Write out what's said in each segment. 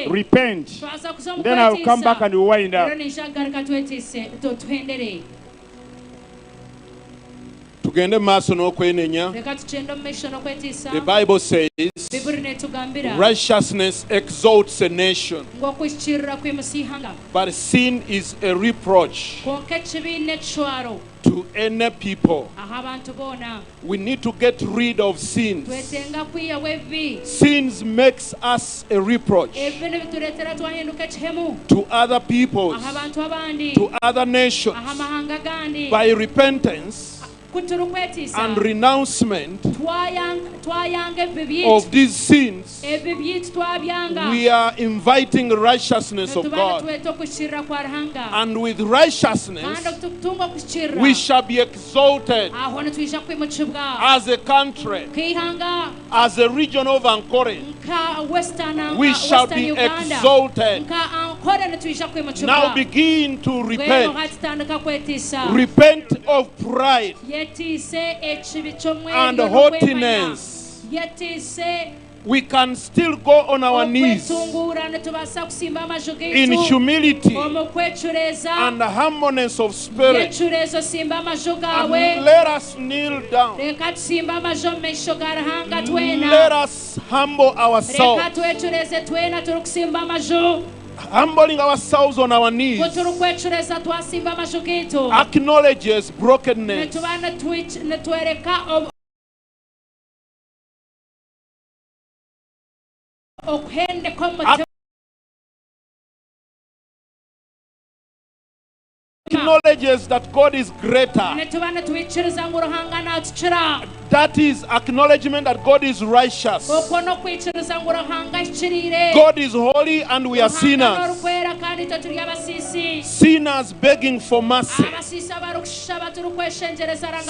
repent. Then I'll come back and we'll wind up. The Bible says righteousness exalts a nation, but sin is a reproach to any people. We need to get rid of sins. Sins makes us a reproach to other peoples, to other nations. By repentance and renouncement of these sins, we are inviting righteousness of God. And with righteousness, we shall be exalted as a country, as a region of Ankole. We shall be exalted. Now begin to repent. Repent of pride and haughtiness. We can still go on our knees in humility and humbleness of spirit, and let us kneel down. Let us humble ourselves, humbling ourselves on our knees, acknowledges brokenness, acknowledges that God is greater. That is acknowledgement that God is righteous. God is holy and we are sinners. Sinners begging for mercy.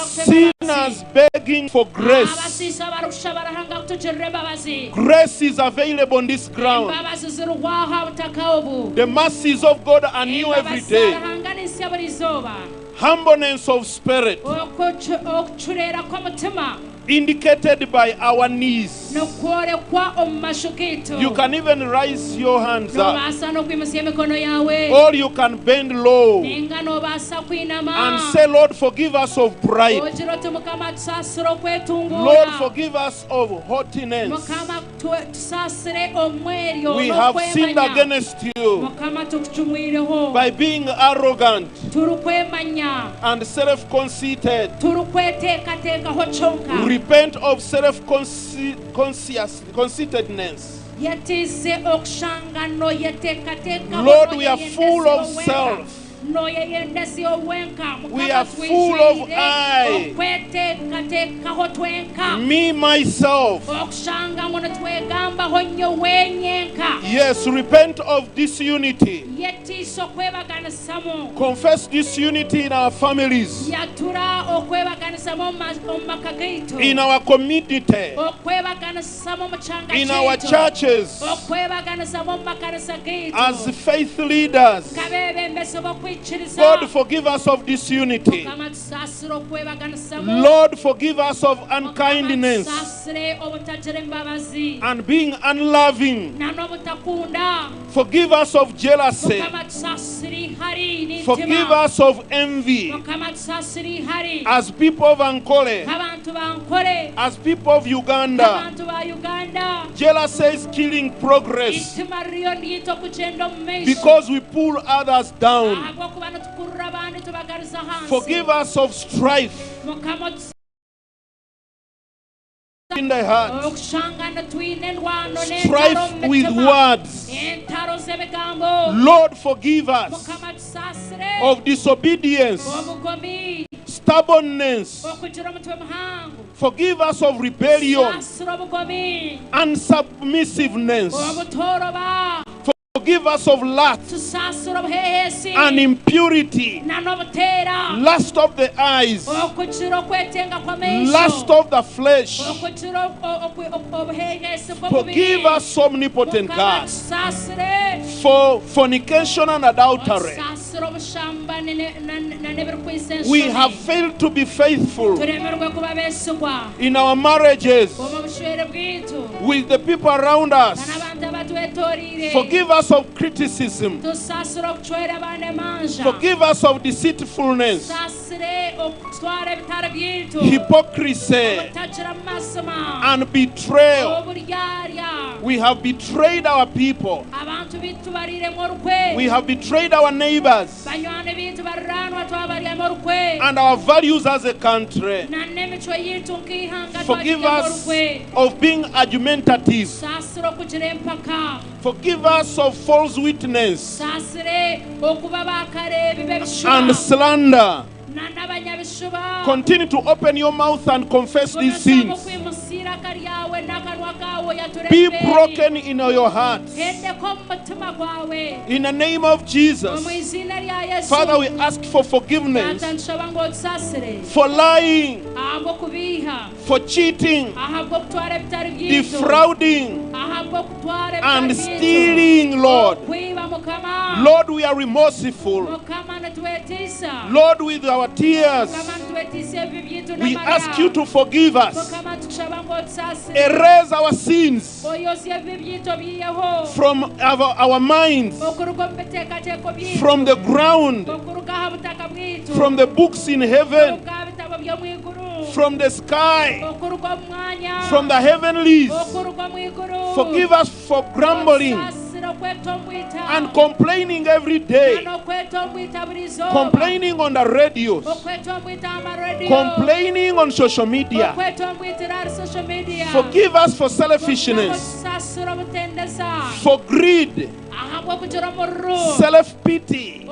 Sinners begging for grace. Grace is available on this ground. The mercies of God are new every day. Humbleness of spirit indicated by our knees. You can even raise your hands up, or you can bend low and say, Lord, forgive us of pride. Lord, forgive us of haughtiness. We have sinned against you by being arrogant and self-conceited. Repent of self-conceitedness. Lord, we are full of self. We are full of I, me, myself. Yes, repent of disunity. Confess disunity in our families, in our community, in our churches, as faith leaders. God, forgive us of disunity. Lord, forgive us of unkindness and being unloving. Forgive us of jealousy. Forgive us of envy. As people of Ankole, as people of Uganda, jealousy is killing progress because we pull others down. Forgive us of strife in the heart, strife with words. Lord, forgive us of disobedience, stubbornness. Forgive us of rebellion and submissiveness. Forgive us of lust and impurity, lust of the eyes, lust of the flesh. Forgive us, omnipotent God, for fornication and adultery. We have failed to be faithful in our marriages, with the people around us, Forgive us of criticism. Forgive us of deceitfulness, hypocrisy, and betrayal. We have betrayed our people. We have betrayed our neighbors and our values as a country. Forgive us of being argumentative. Forgive us of false witness and slander. Continue to open your mouth and confess these sins. Be broken in your heart. In the name of Jesus. Father, we ask for forgiveness for lying, for cheating, defrauding, and stealing, Lord. Lord, we are remorseful. Lord, with our tears, we ask you to forgive us. Erase our sins from our minds, from the ground, from the books in heaven, from the sky, from the heavenlies. Forgive us for grumbling and complaining every day, complaining on the radios, complaining on social media. Forgive us for selfishness, for greed, self-pity,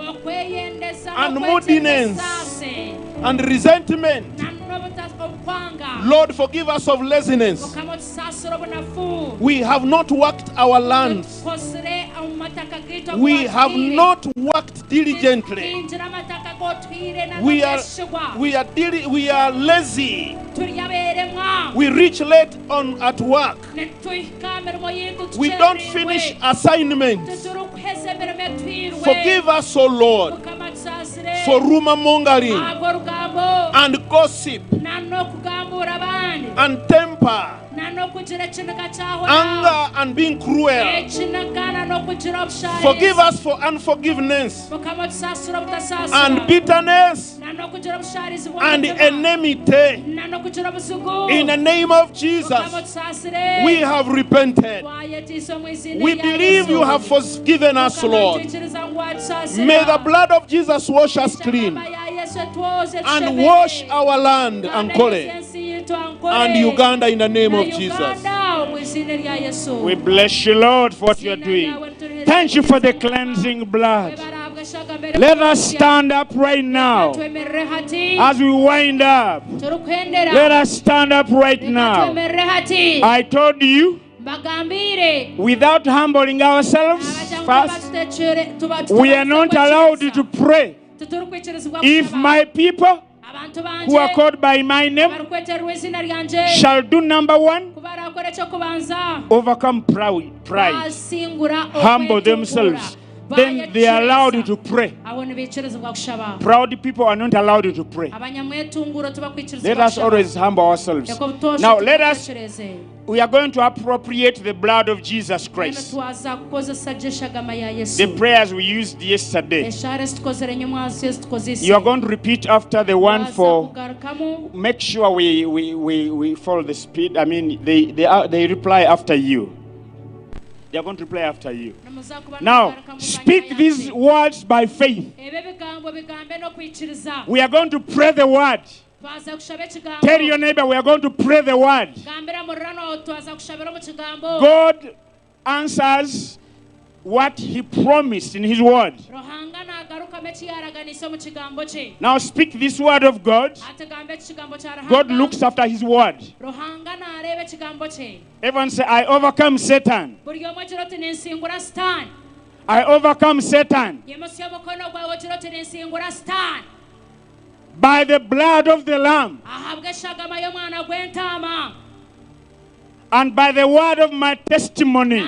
and moodiness, and resentment. Lord, forgive us of laziness. We have not worked our lands. We have not worked diligently. We are lazy. We reach late at work. We don't finish assignments. Forgive us, O Lord, for rumor mongering and gossip and temper, anger and being cruel. Forgive us for unforgiveness and bitterness and enmity. In the name of Jesus, we have repented. We believe you have forgiven us, Lord. May the blood of Jesus wash us clean and wash our land, Ankole, and Uganda, in the name of Jesus. We bless you, Lord, for what you are doing. Thank you for the cleansing blood. Let us stand up right now as we wind up. Let us stand up right now. I told you, without humbling ourselves first, we are not allowed to pray. If my people who are called by my name shall do number one, overcome pride, humble themselves, then they are allowed to pray. Proud people are not allowed to pray. Let us always humble ourselves. Now we are going to appropriate the blood of Jesus Christ. The prayers we used yesterday, you are going to repeat after the one for, make sure we follow the speed. I mean, they reply after you. They are going to reply after you. Now, speak these words by faith. We are going to pray the word. Tell your neighbor, we are going to pray the word. God answers what he promised in his word. Now speak this word of God. God looks after his word. Everyone say, I overcome Satan. I overcome Satan by the blood of the Lamb and by the word of my testimony.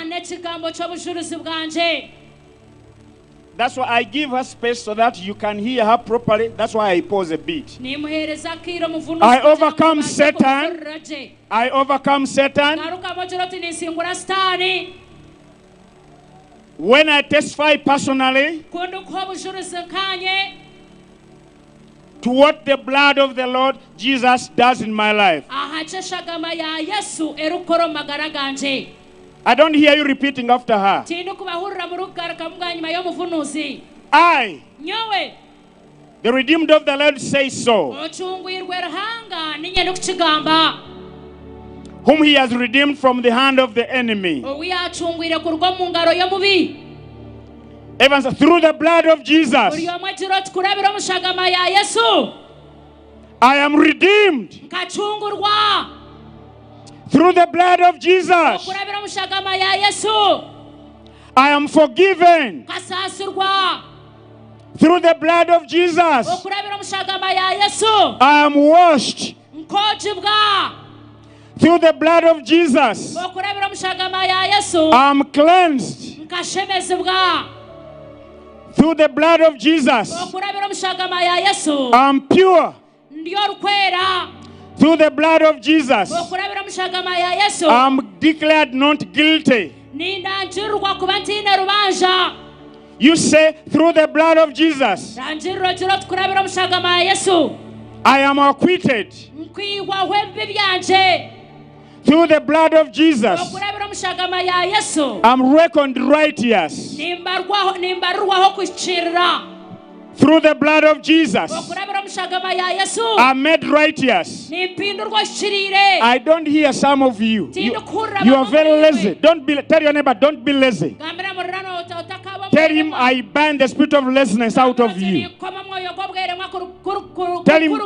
That's why I give her space so that you can hear her properly. That's why I pause a bit. I overcome Satan. I overcome Satan When I testify personally to what the blood of the Lord Jesus does in my life. I don't hear you repeating after her. I, the redeemed of the Lord, say so. Whom he has redeemed from the hand of the enemy. Even through the blood of Jesus, I am redeemed. Through the blood of Jesus, I am forgiven. Through the blood of Jesus, I am washed. Through the blood of Jesus, I am cleansed. Through the blood of Jesus, I am pure. Through the blood of Jesus, I am declared not guilty. You say, through the blood of Jesus, I am acquitted. Through the blood of Jesus, I'm reckoned righteous. Through the blood of Jesus, I'm made righteous. I don't hear some of you. You are very lazy. Tell your neighbor, don't be lazy. Tell him, I bind the spirit of laziness out of you. Tell him,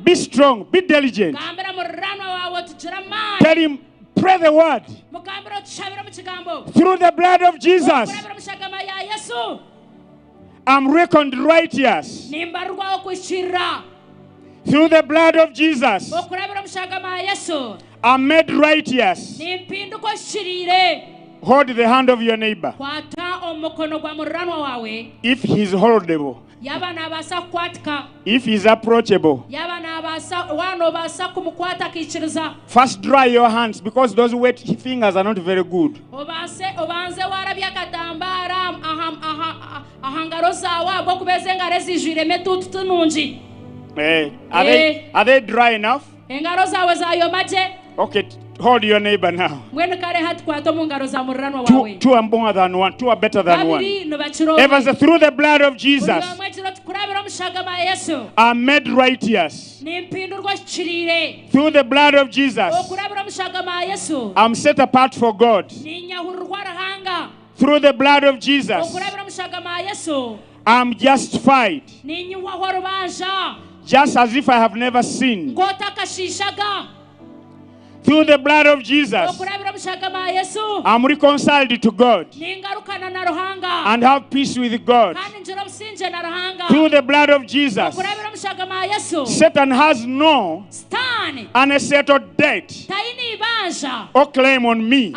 be strong, be diligent. Tell him, pray the word. Through the blood of Jesus, I'm reckoned righteous. Through the blood of Jesus, I'm made righteous. Hold the hand of your neighbor. If he's holdable, if he's approachable, first dry your hands, because those wet fingers are not very good. Are they dry enough? Okay, hold your neighbor now. Two are more than one. Two are better than one. Even through the blood of Jesus, I'm made righteous. Through the blood of Jesus, I'm set apart for God. Through the blood of Jesus, I'm justified, just as if I have never sinned. Through the blood of Jesus, I'm reconciled to God and have peace with God. Through the blood of Jesus, Satan has no unsettled debt or claim on me.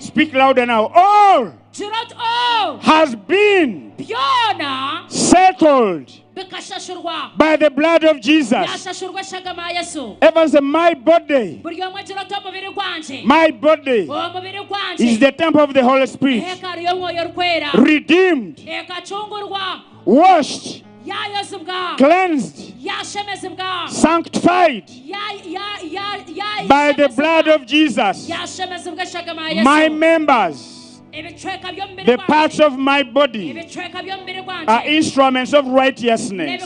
Speak louder now. All has been settled by the blood of Jesus. Evans, my body is the temple of the Holy Spirit. Redeemed, washed, cleansed, sanctified by the blood of Jesus. My members, the parts of my body, are instruments of righteousness,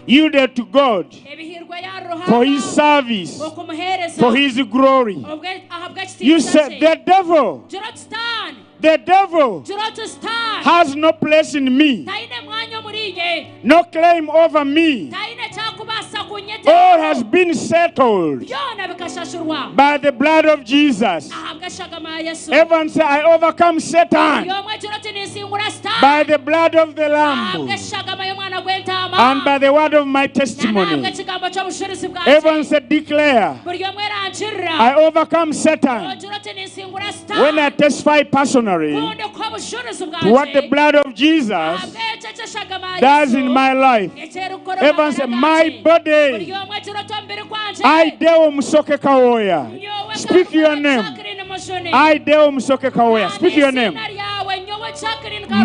yielded to God for his service, for his glory. You said the devil has no place in me, no claim over me. All has been settled by the blood of Jesus. Evans, I overcome Satan by the blood of the Lamb and by the word of my testimony. Evans, declare, I overcome Satan when I testify personally to what the blood of Jesus does in my life. Evans, my body, I deo musoke kawoya. Speak your name. I Deo Musoke Kawea. Speak your name.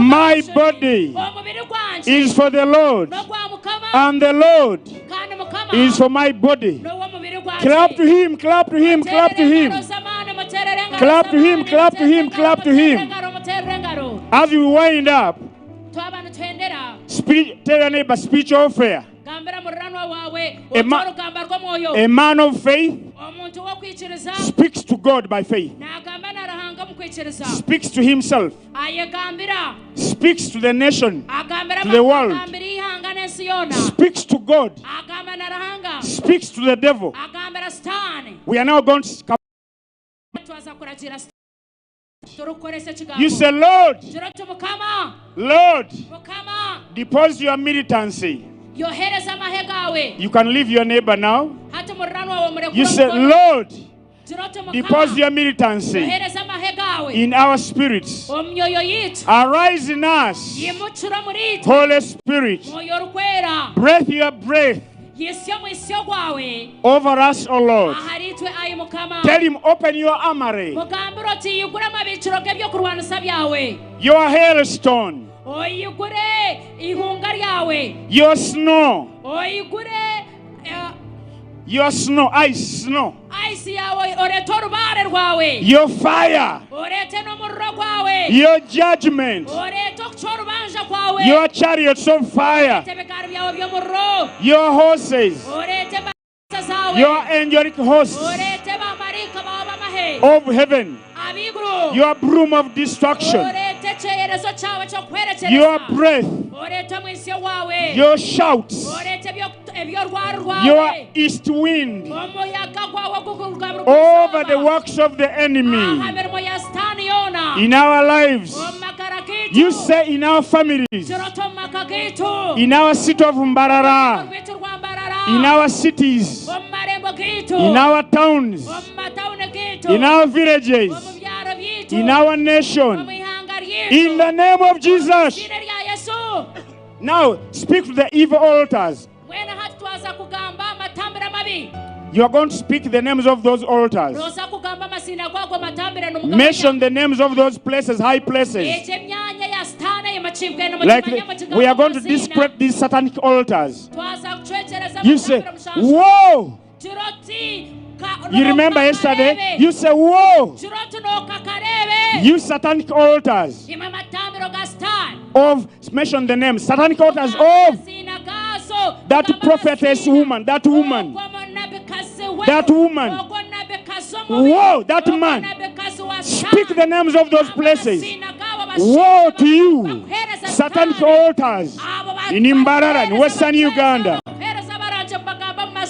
My body is for the Lord, and the Lord is for my body. Clap to him, clap to him, clap to him. Clap to him, clap to him, clap to him. As we wind up, tell your neighbor, spiritual warfare. A man of faith speaks to God by faith, speaks to himself, speaks to the nation, to the world, speaks to God, speaks to the devil. We are now going to you say, Lord, Lord, deposit your militancy. You can leave your neighbor now. You say, Lord, deposit your militancy in our spirits. Arise in us, Holy Spirit. Breathe your breath over us, O Lord. Tell him, open your armory, your hailstone, your snow, your snow, ice, snow, your fire, your judgment, your chariots of fire, your horses, your angelic hosts of heaven, your broom of destruction, your breath, your shouts, your east wind over the works of the enemy in our lives. You say in our families, in our city of Mbarara, in our cities, in our towns, in our villages, in our nation, in the name of Jesus. Now speak to the evil altars. You are going to speak the names of those altars. Mention the names of those places, high places. Like we are going to discredit these satanic altars. You say, whoa! You remember yesterday? You say, whoa! You satanic altars of, mention the name, satanic altars of that prophetess woman, that woman, whoa, that man. Speak the names of those places. Woe to you, satanic altars in Mbarara, in Western Uganda.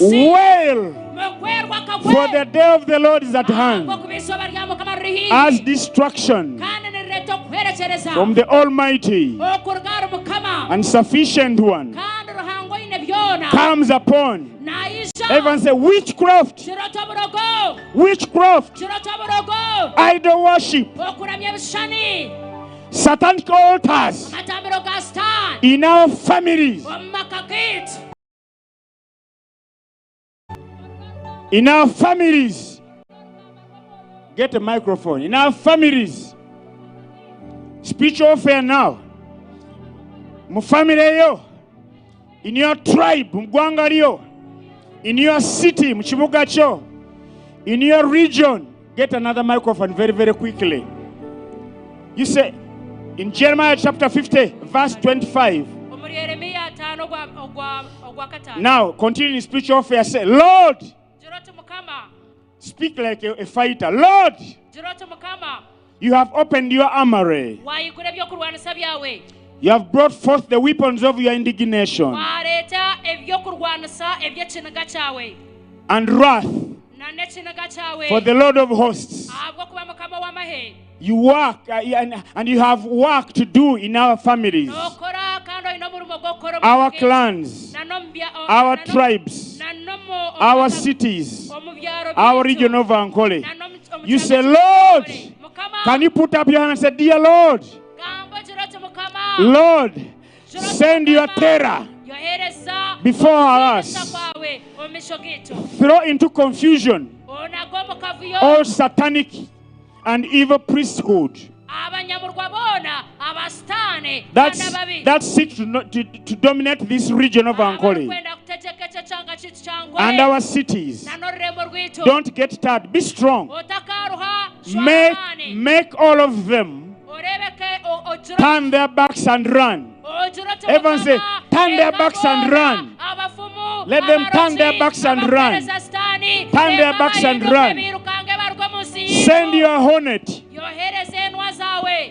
Wail, for the day of the Lord is at hand, as destruction from the Almighty and Sufficient One comes upon. Everyone say, witchcraft, witchcraft, idol worship, satanic altars in our families, in our families. Get a microphone. In our families, spiritual warfare now. Mu family yo, in your tribe, mugwanga lyo, in your city, mu kibuga kyo, in your region. Get another microphone very, very quickly. You say, in Jeremiah chapter 50, verse 25. Now, continue in spiritual warfare. Say, Lord, speak like a fighter. Lord, you have opened your armory. You have brought forth the weapons of your indignation and wrath for the Lord of hosts. You work and you have work to do in our families, our clans, our tribes, our cities, our region of Ankole. You say, Lord, can you put up your hand and say, dear Lord, Lord, send your terror before us. Throw into confusion all satanic and evil priesthood that seek to dominate this region of Ankole and our cities. Don't get tired. Be strong. Make all of them turn their backs and run. Everyone say, turn their backs and run. Let them turn their backs and run. Turn their backs and run. Send your hornet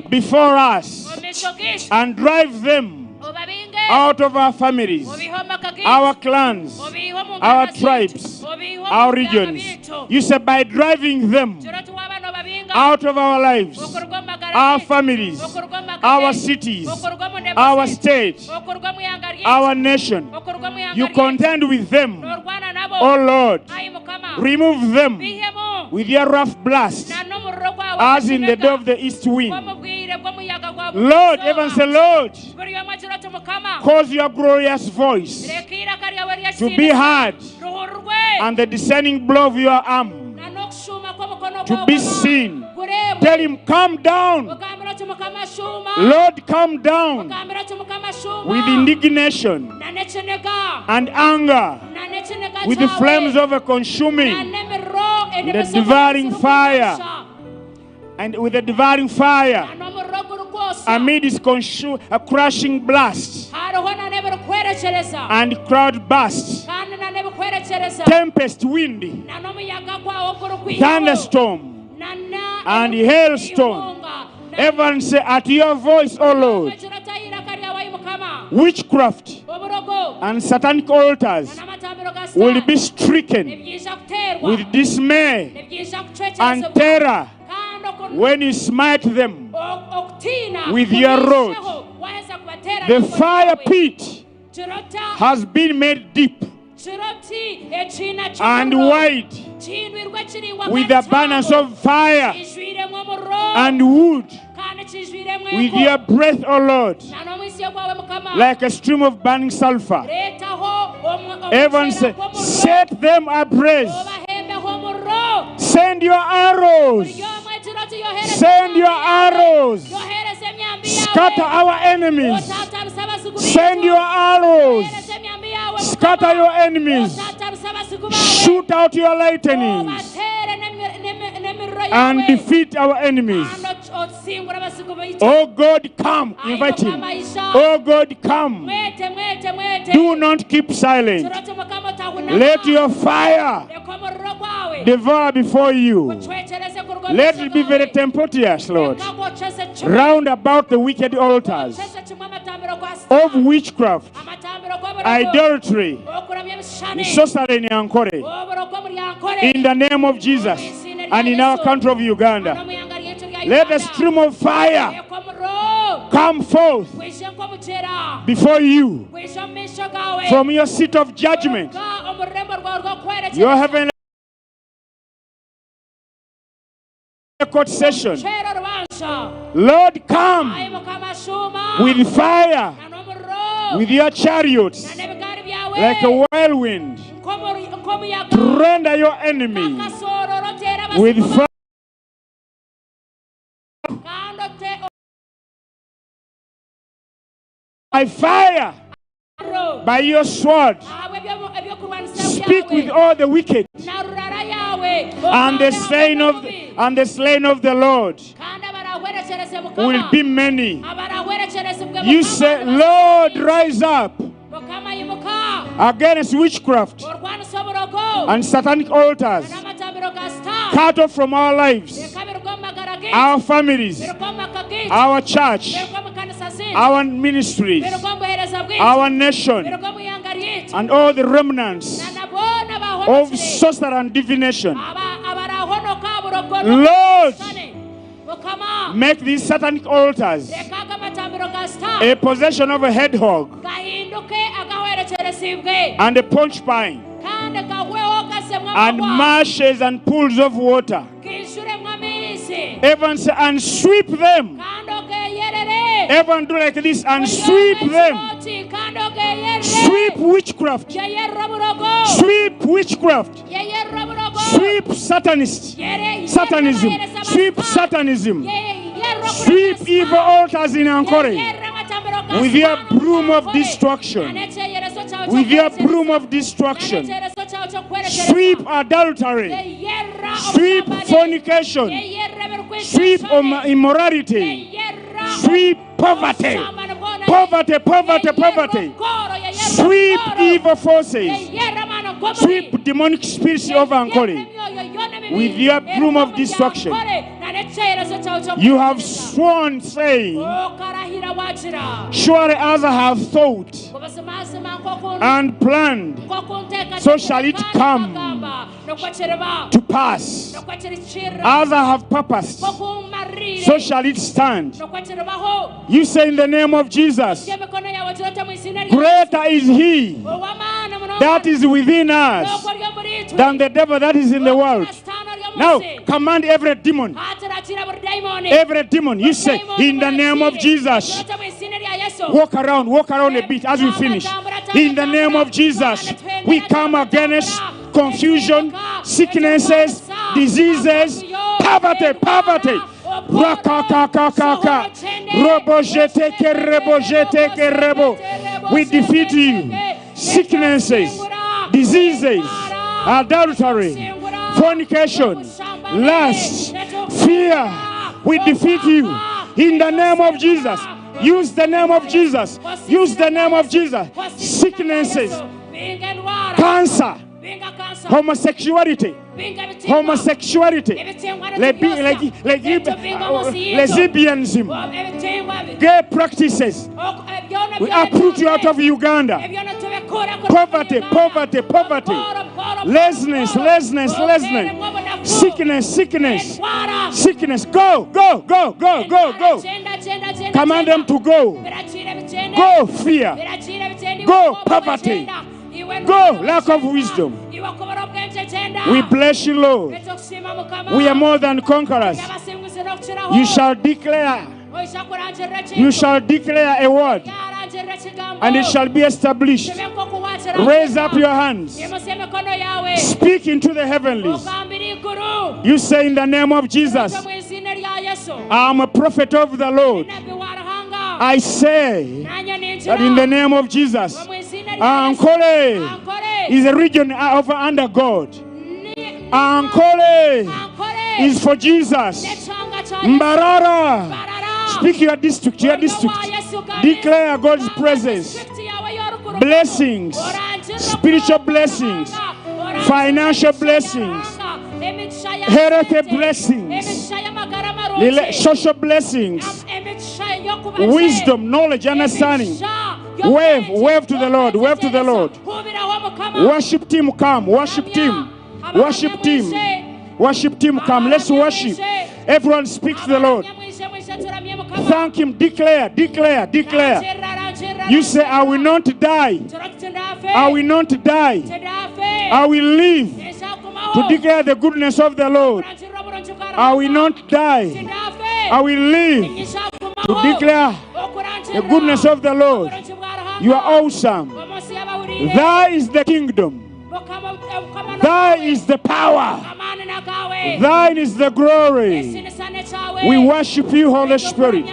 before us and drive them out of our families, our clans, our tribes, our regions. You said by driving them out of our lives, our families, our cities, our state, our nation, you contend with them. Oh Lord, remove them with your rough blast, as in the day of the east wind. Lord, even say, Lord, cause your glorious voice to be heard, and the descending blow of your arm to be seen. Tell him, come down. Lord, come down with indignation and anger, with the flames of a consuming, the devouring fire, and with the devouring fire, amid this a crashing blast and cloud burst, tempest, wind, thunderstorm, and hailstone. Everyone say, at your voice, O Lord, witchcraft and satanic altars will be stricken with dismay and terror when you smite them with your rod. The fire pit has been made deep and wide, with abundance of fire and wood, with your breath, O Lord, like a stream of burning sulfur. Everyone say, set them ablaze. Send your arrows. Send your arrows. Scatter our enemies. Send your arrows. Scatter your enemies. Shoot out your lightnings and defeat our enemies. Oh God, come. Invite him. Oh God, come. Do not keep silent. Let your fire devour before you. Let it be very tempestuous, Lord, round about the wicked altars of witchcraft, idolatry, sorcery in Ankole, in the name of Jesus, and in our country of Uganda. Let a stream of fire come forth before you from your seat of judgment. Your heavenly court session. Lord, come with fire, with your chariots, like a whirlwind, to render your enemy with fire. By fire, by your sword, speak with all the wicked, and the slain of the Lord will be many. You say, Lord, rise up against witchcraft and satanic altars, cut off from our lives, our families, our church, our ministries, our nation, and all the remnants of sorcery and divination. Lord, make these satanic altars a possession of a hedgehog and a porcupine and marshes and pools of water. Everyone say, and sweep them. Everyone do like this and sweep them. Sweep witchcraft. Sweep witchcraft. Sweep satanism. Sweep Satanism. Sweep evil altars in Ankole with your broom of destruction. With your broom of destruction. Sweep adultery. Sweep fornication. Sweep immorality. Sweep poverty. Poverty. Sweep evil forces. Sweep demonic spirits over Ankole with your broom of destruction. You have sworn, saying, surely as I have thought and planned, so shall it come to pass. As I have purposed, so shall it stand. You say in the name of Jesus, greater is he that is within us than the devil that is in the world. Now command every demon. Every demon, you say in the name of Jesus. Walk around a bit as we finish. In the name of Jesus, we come against confusion, sicknesses, diseases, poverty. We defeat you. Sicknesses, diseases, adultery, fornication, lust, fear. We defeat you in the name of Jesus. Use the name of Jesus. Use the name of Jesus. Sicknesses, cancer, homosexuality, lesbianism, gay practices. We uproot you out of Uganda. Poverty, laziness, sickness. Go. Command them to go. Go fear. Go poverty. Go lack of wisdom. We bless you, Lord. We are more than conquerors. You shall declare a word, and it shall be established. Raise up your hands. Speak into the heavenlies. You say in the name of Jesus, I am a prophet of the Lord. I say that in the name of Jesus, Ankole is a region under God. Ankole is for Jesus. Mbarara, speak your district. Declare God's presence. Blessings, spiritual blessings, financial blessings, health blessings, social blessings, wisdom, knowledge, understanding. Wave to the Lord. Worship team, come. Worship team, come. Let's worship. Everyone speak to the Lord. Thank him. Declare. You say, I will not die. I will live to declare the goodness of the Lord. I will not die. I will live to declare the goodness of the Lord. You are awesome. That is the kingdom. That is the power. Thine is the glory. We worship you, Holy Spirit.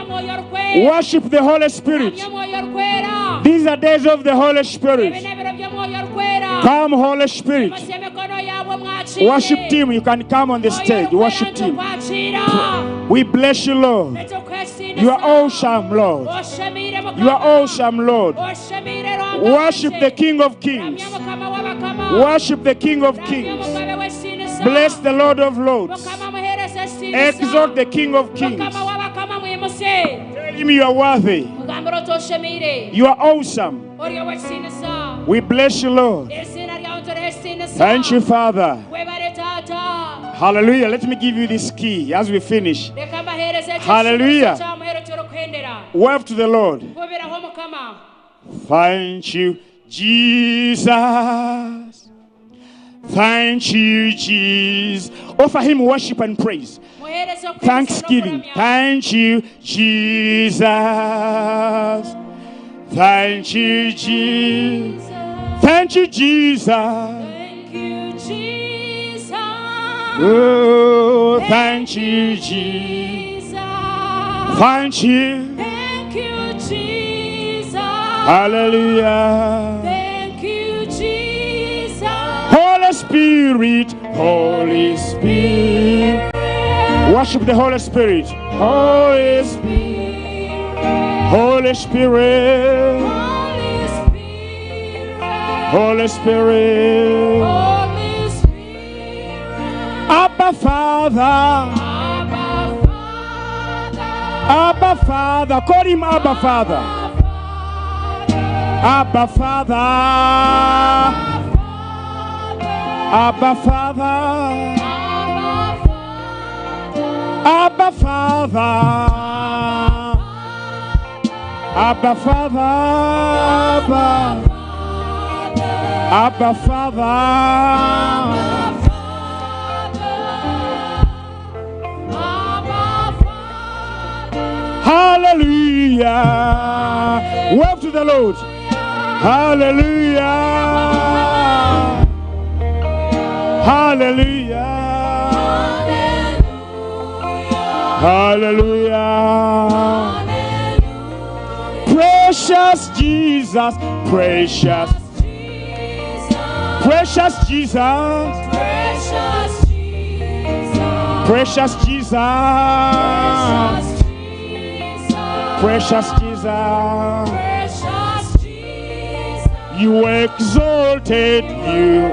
Worship the Holy Spirit. These are days of the Holy Spirit. Come, Holy Spirit. Worship team, you can come on the stage. Worship team. We bless you, Lord. You are awesome, Lord. You are awesome, Lord. Worship the King of Kings. Worship the King of Kings. Bless the Lord of Lords. Exalt the King of Kings. Tell him you are worthy. You are awesome. We bless you, Lord. Thank you, Father. Hallelujah. Let me give you this key as we finish. Hallelujah. Wave to the Lord. Thank you, Jesus. Thank you, Jesus. Offer him worship and praise. Thanksgiving. Thank you, Jesus. Thank you, Jesus. Thank you, Jesus. Thank you, Jesus. Oh, thank you, Jesus. Thank you. Thank you, Jesus. Hallelujah. Thank you, Jesus. Holy Spirit, Holy Spirit. Worship the Holy Spirit. Holy Spirit. Holy Spirit. Holy Spirit. Holy Spirit. Abba Father. Abba Father. Call him Abba Father. Abba Father. Abba Father. Abba Father. Abba Father. Abba Father. Hallelujah. Wave to the Lord. Hallelujah. Hallelujah. Hallelujah. Precious Jesus. Precious. Precious Jesus. Precious Jesus. Precious Jesus. You exalted, you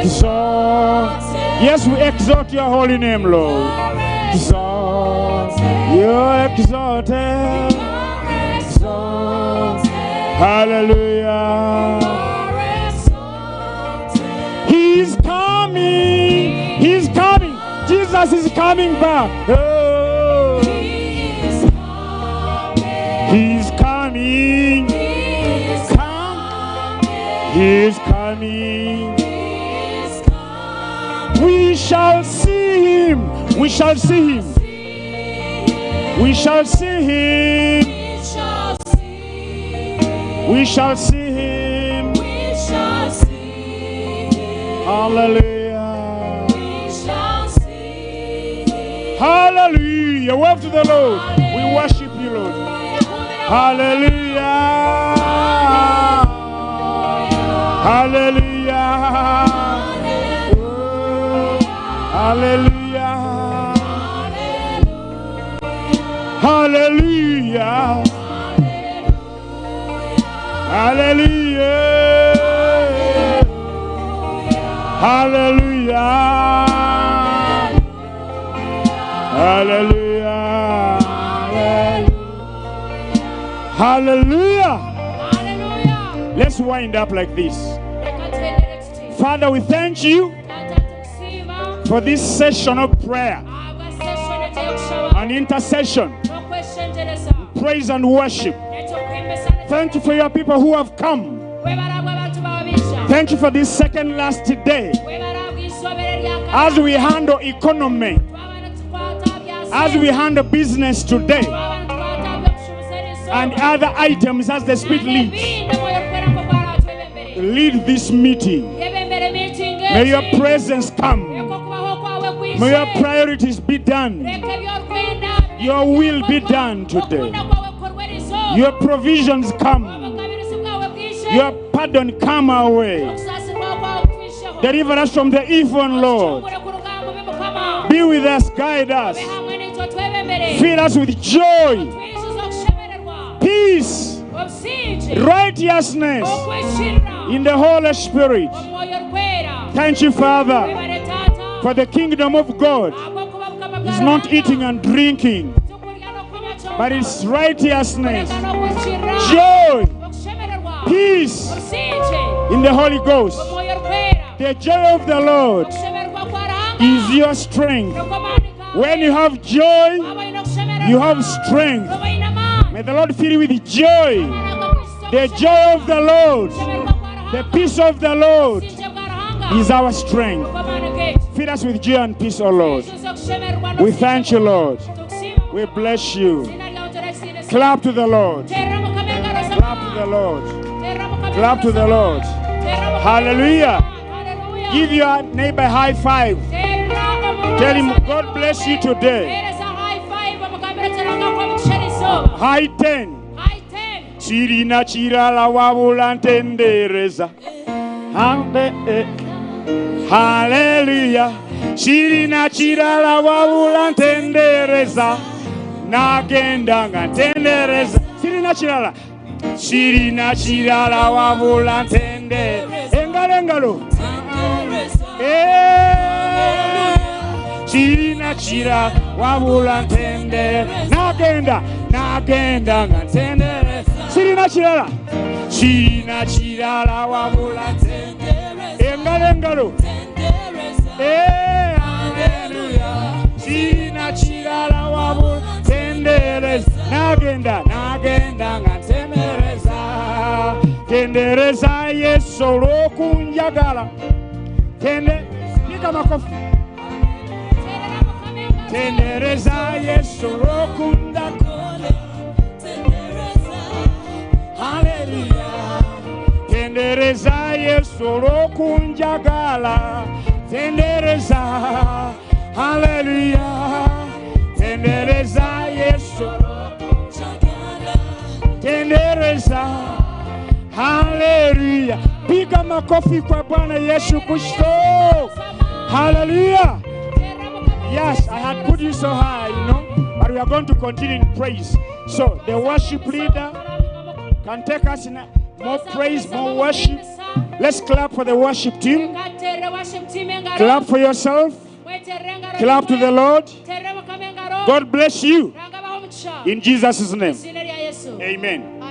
exalt. Yes, we exalt your holy name, Lord. Exalt. You exalted. Exalt. Hallelujah. He's coming. He's coming. Jesus is coming back. Oh. He's coming. He's coming. We shall see him. We shall see him. We shall see him. We shall see him. Hallelujah. Hallelujah. Wave to the Lord. We worship you, Lord. Hallelujah. Hallelujah. Oh, hallelujah. Hallelujah. Hallelujah. Hallelujah. Hallelujah. Hallelujah. Let's wind up like this. Father, we thank you for this session of prayer and intercession, praise and worship. Thank you for your people who have come. Thank you for this second last day. As we handle economy, as we handle business today, and other items as the Spirit leads, lead this meeting. May your presence come. May your priorities be done. Your will be done today. Your provisions come. Your pardon come our way. Deliver us from the evil one, Lord. Be with us, guide us. Fill us with joy, peace, righteousness in the Holy Spirit. Thank you, Father, for the kingdom of God is not eating and drinking, but it's righteousness, joy, peace in the Holy Ghost. The joy of the Lord is your strength. When you have joy, you have strength. May the Lord fill you with joy. The joy of the Lord, the peace of the Lord is our strength. Fill us with joy and peace, O Lord. We thank you, Lord. We bless you. Clap to the Lord. Clap to the Lord. Clap to the Lord. Hallelujah. Give your neighbor a high five. Tell him, God bless you today. High 10. Chirina chirala wabula ntendereza. Hallelujah. Chirina chirala wabula ntendereza. Nagenda ntendereza. Chirina chirala. Chirina chirala wabula ntendereza. Engalo. Chirina chira wabula ntendereza. Nagenda ntendereza. Chirina chirala wabula ntendereza. Engalo. Hallelujah. Chirina chirala wabula ntendereza. Nagenda ntendereza. Tendereza Yesu lokunjagala. Piga makofi. Tendereza Yesu lokundakole. Hallelujah. Tendereza Yesu lokunjagala. Tendereza. Hallelujah. Tendereza Yesu lokunjagala. Tendereza. Hallelujah. Piga makofi kwa Bwana Yesu Kristo. Hallelujah. Yes, I had put you so high, but we are going to continue in praise. So the worship leader can take us in more praise, more worship. Let's clap for the worship team. Clap for yourself. Clap to the Lord. God bless you. In Jesus' name. Amen.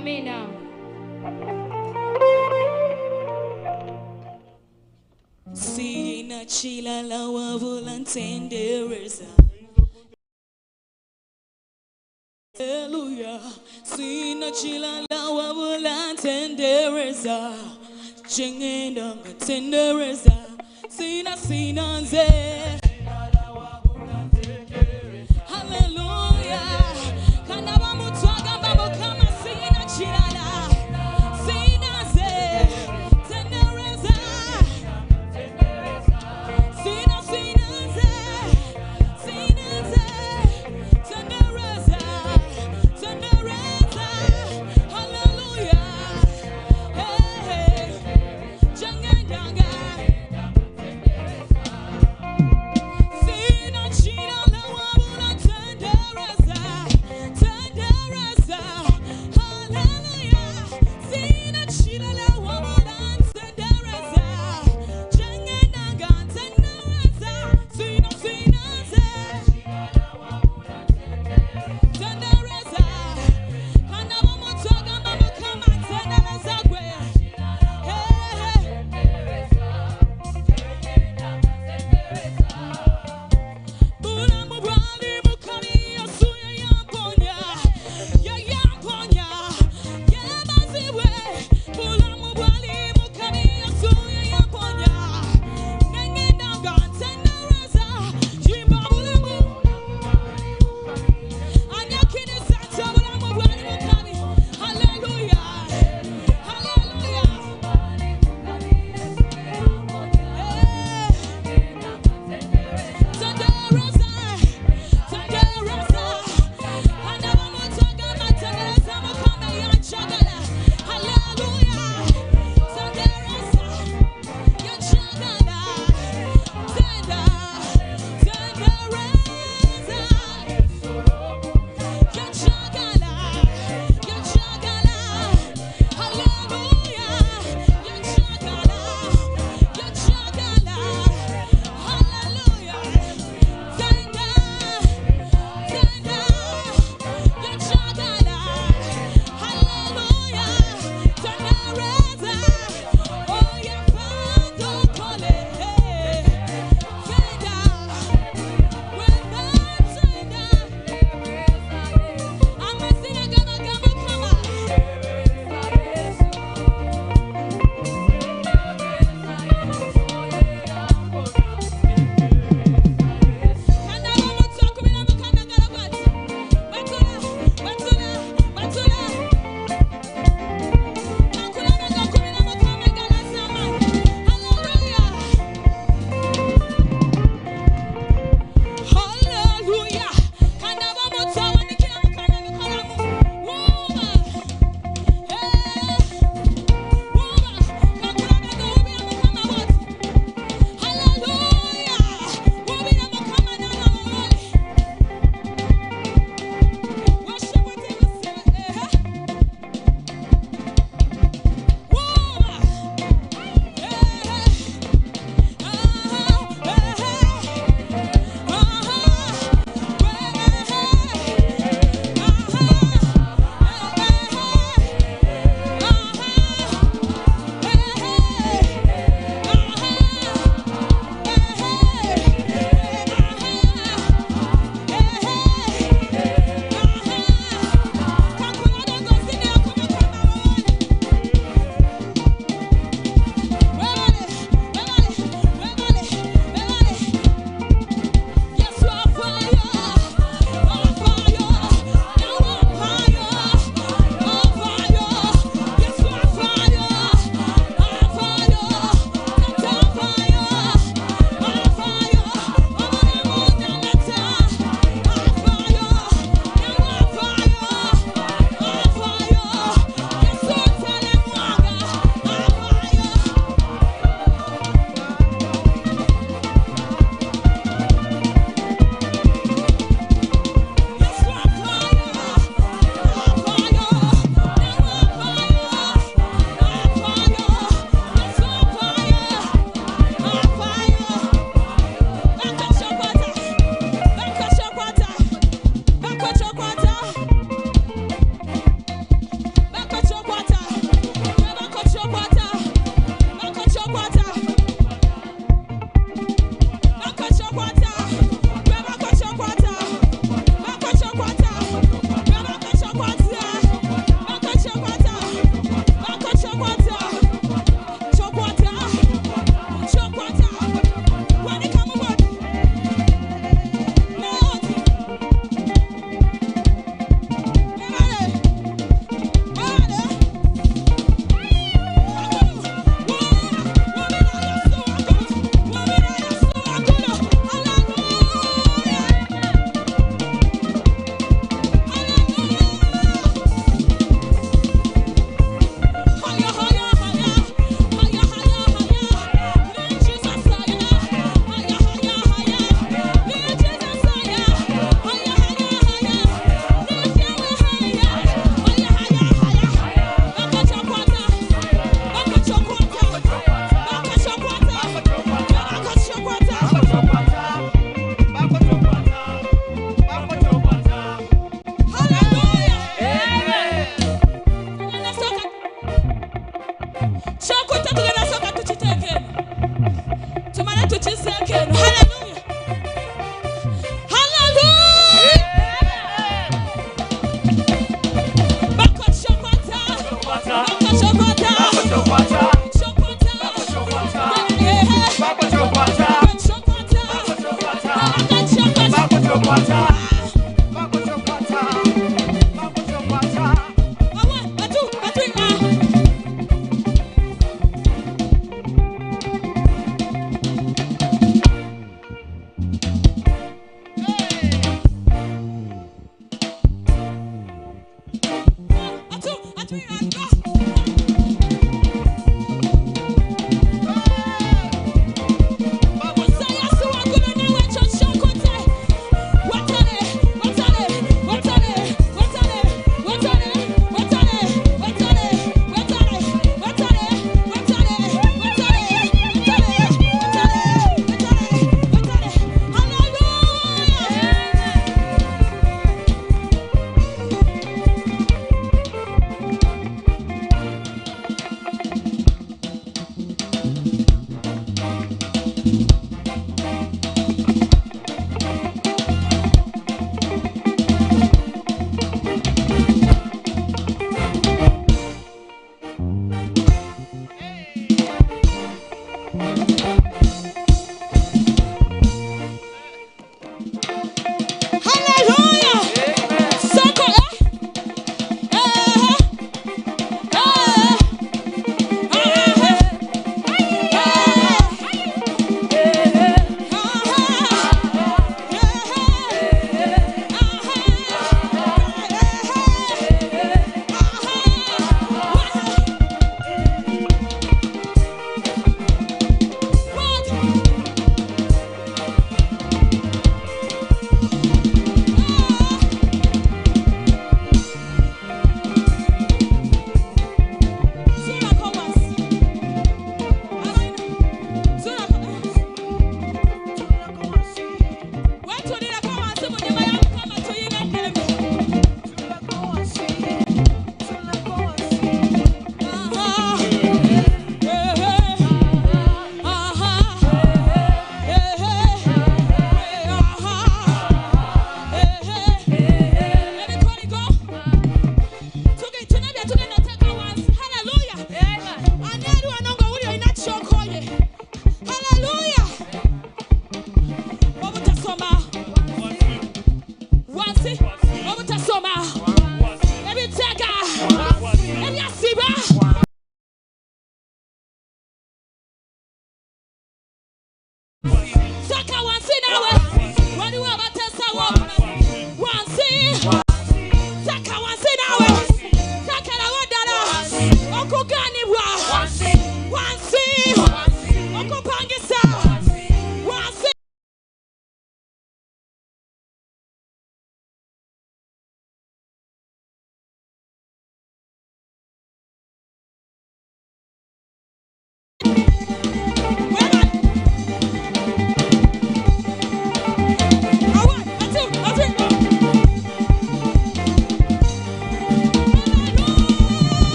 Sina chila la wabula ntendereza. Hallelujah. Sina chila la wabula ntendereza. Jengenda ntendereza. Sina nze. Hallelujah. Kana bamutwaga babo kama sina chila la. Sina nze. Tendereza.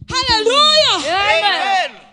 Hallelujah. Amen. Hallelujah. Amen.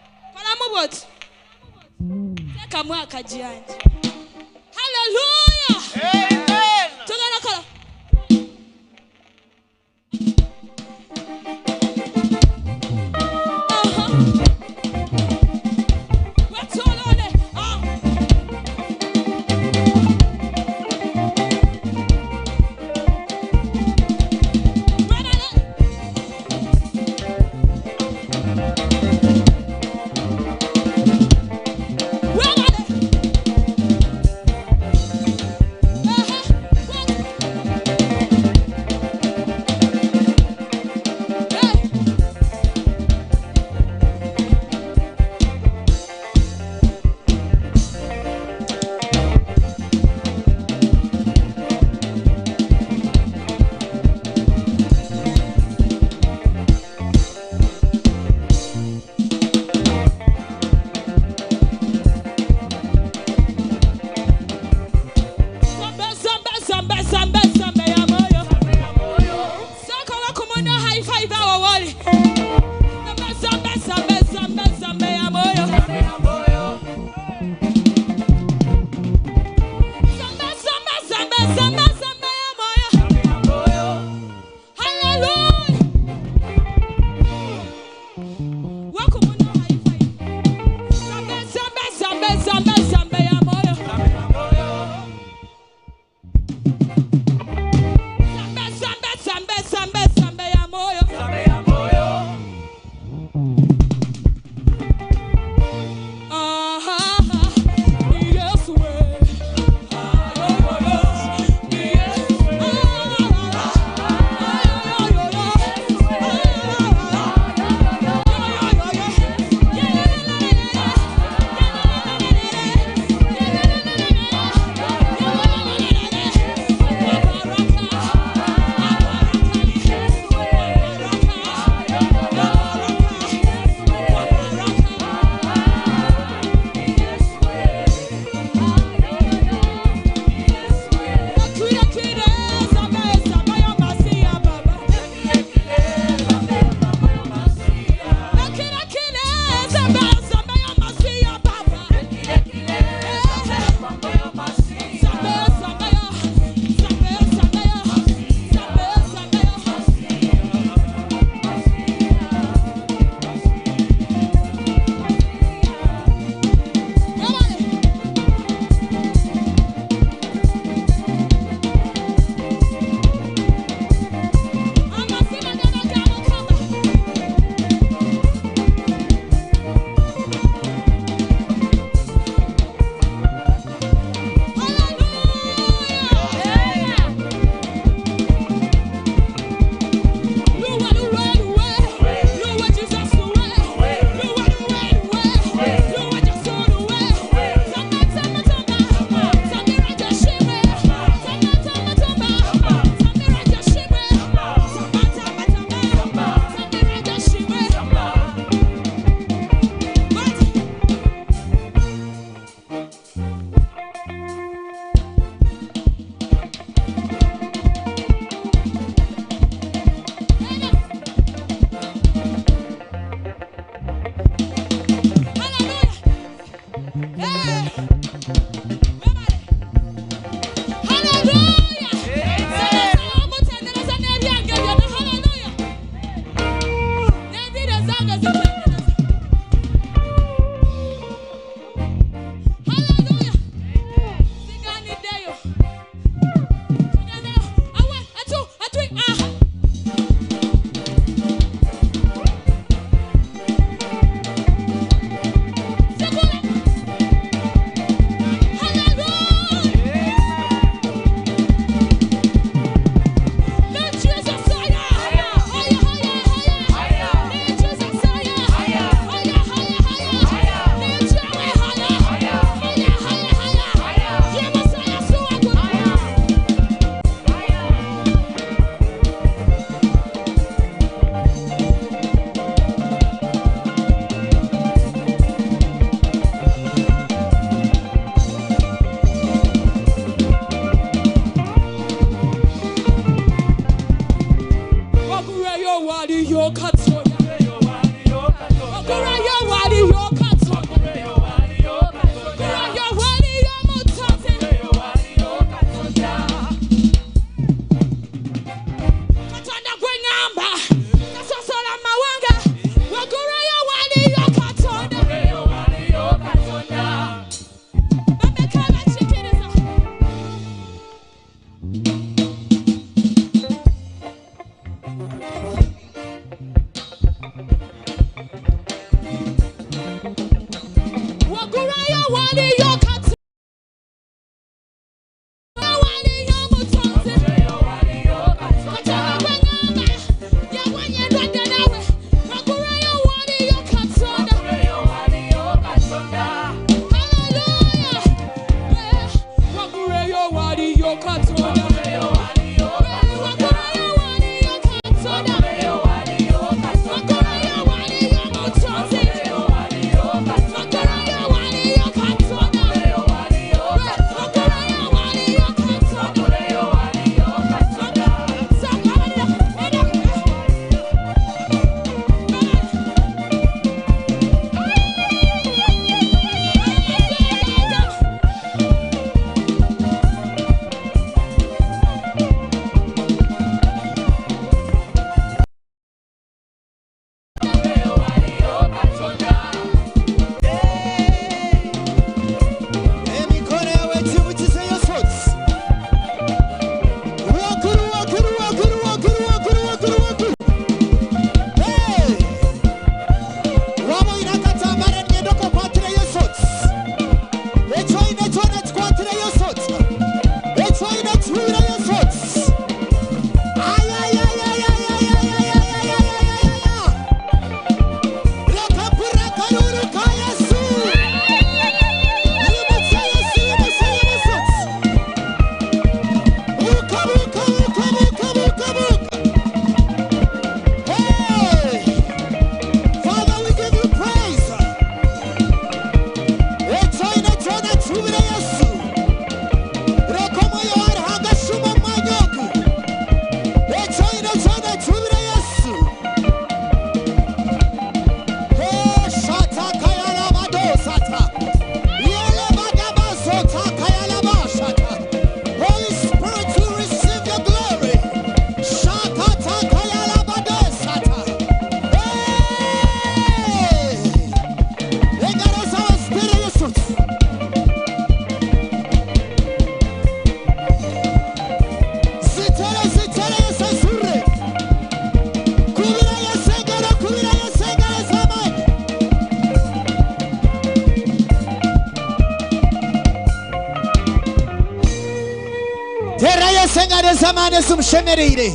Zamane sumshemerire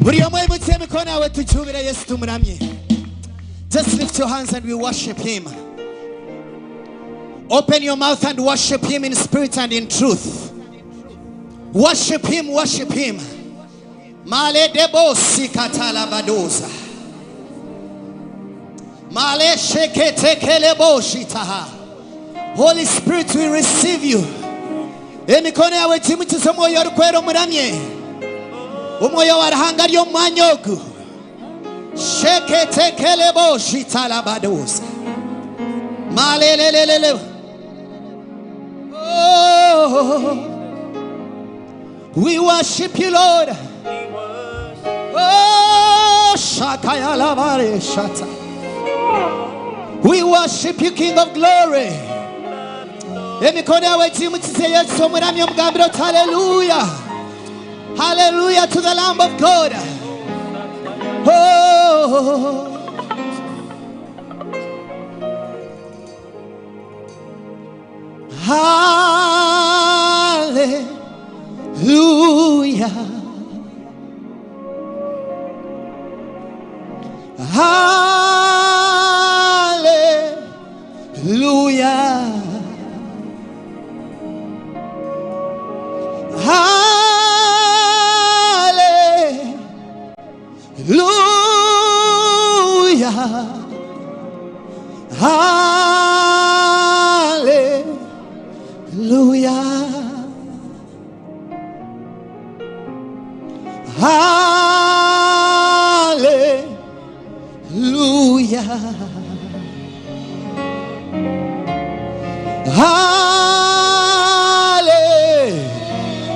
buri omwe mutse mikono yawe tucyubire Yesu tumuramye. Just lift your hands and we worship him. Open your mouth and worship him in spirit and in truth. Worship him, worship him. Male debo sikatala badoza. Male shekete kelebo shitaha. Holy Spirit, we receive you. Emikono yawe timukize omwoyo orukwera omuramye. Omwoyo warahanga lyo mwanyogu. Shekete kelebo shitala badoza. Malelelelele. Oh, we worship you, Lord. Oh, shakaya lavare shata. We worship you, King of Glory. Hallelujah. Hallelujah to the Lamb of God. Oh, hallelujah. Hallelujah.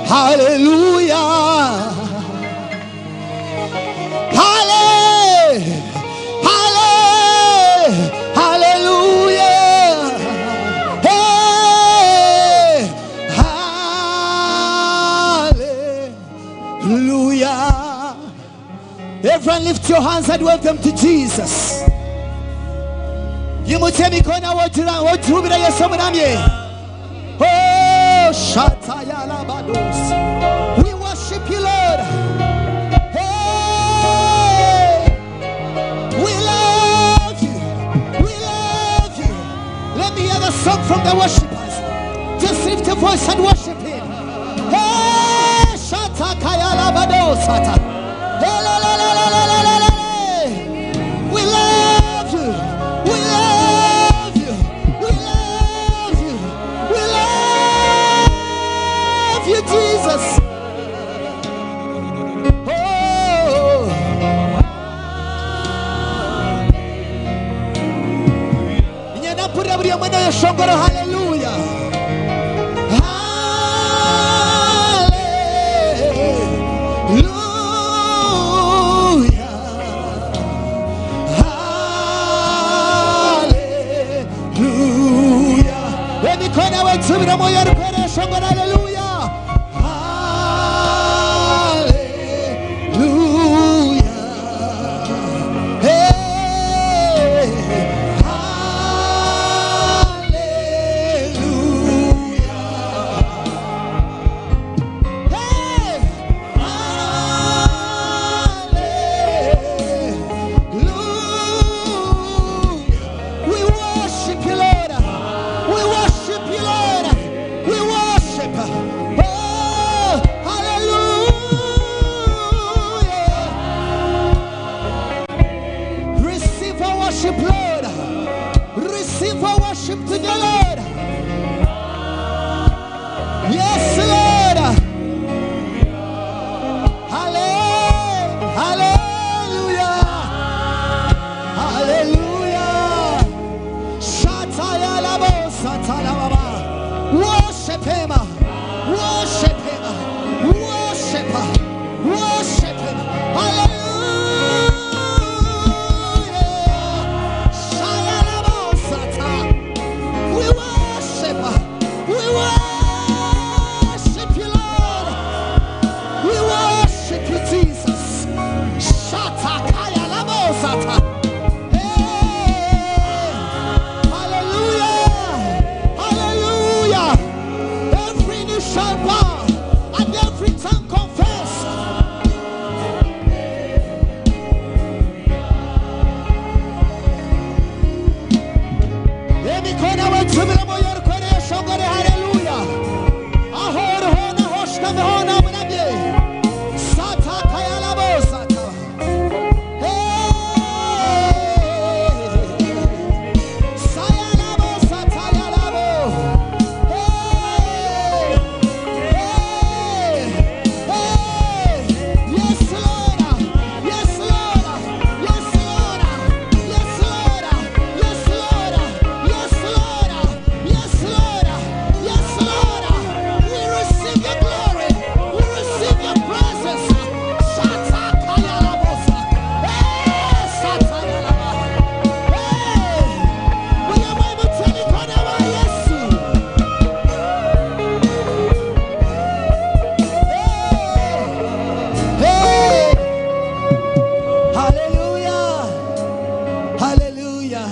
Hallelujah. Hallelujah. Hallelujah. Hallelujah. Everyone lift your hands and welcome to Jesus. Oh, we worship you, Lord. Hey, we love you. We love you. Let me hear the song from the worshipers. Just lift your voice and worship him. Shata kayala bado sata. We love you. We love you. We love you. We love you, Jesus. Oh. Nyana pura buri amana yashongora. Hallelujah. Hallelujah. Hallelujah. Hey. Hallelujah. Hey. Hallelujah. We worship you, Lord. We worship you, Lord. We worship. Oh, hallelujah. Receive our worship, Lord. Receive our worship to the Lord. Yes, Lord. Hallelujah. Hallelujah. Shatayalabo satalababa. Worship him. Worship him. Worship. Worship him. Hallelujah. Shayalabo sata. We worship. We worship you, Lord. We worship you, Jesus. Shata kayalabo sata. And every tongue confess. Hallelujah.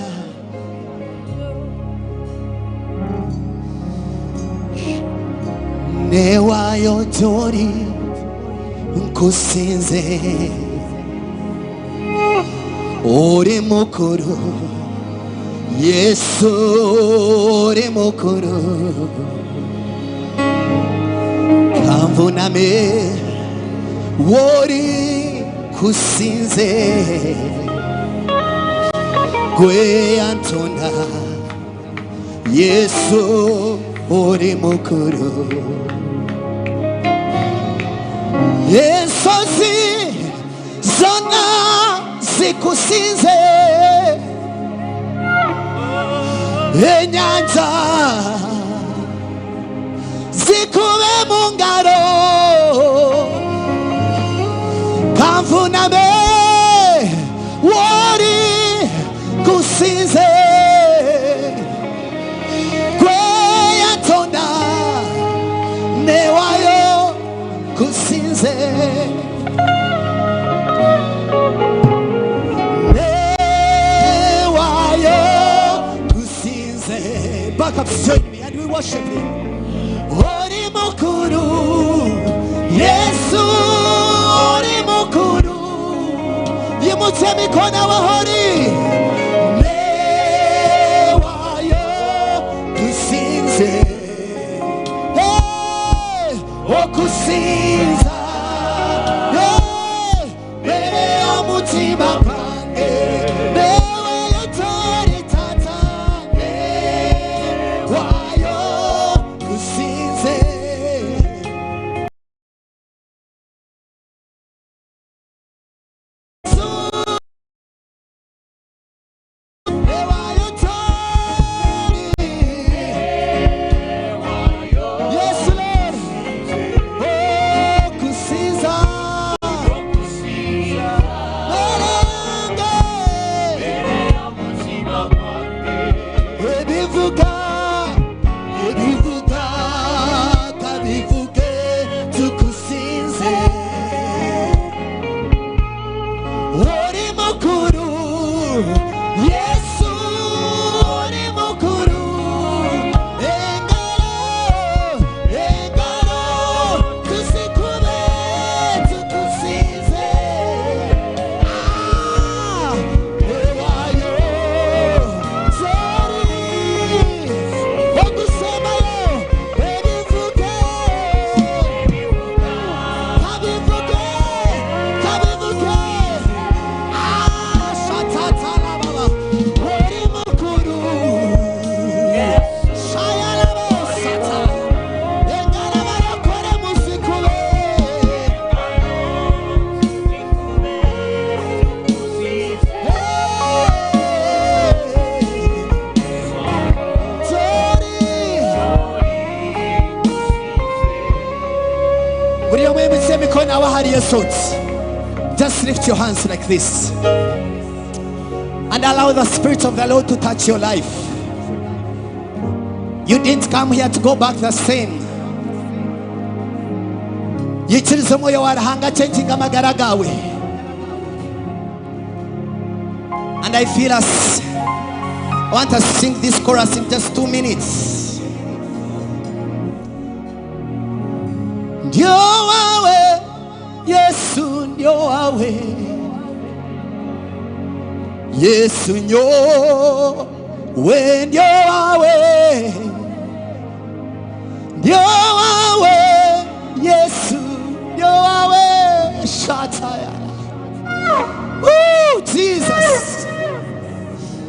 Newayo tori nkusinze ori mukuru Yesu ori mukuru kamvuname wori kusinze gwe antonda Yesu ori mukuru Ensozi zona zikusinze Enyanja zikube mungaro kamvuname wori kusinze kweyatonda newayo kusinze back up, join me and we worship him. Ori mukuru Yesu ori mukuru yimutse mikona wa hori newayo kusinze hey okusinza umutima kwange newe yotari tata wayo kusinze Just lift your hands like this and allow the Spirit of the Lord to touch your life. You didn't come here to go back the same. Yichirize moyo warahanga changing amagara gawe. And I feel us. I want us to sing this chorus in just 2 minutes. Ndio wawe Yesu ndio wawe Yesu ndio we ndio wawe ndio wawe Yesu ndio wawe shataya. Woo, Jesus.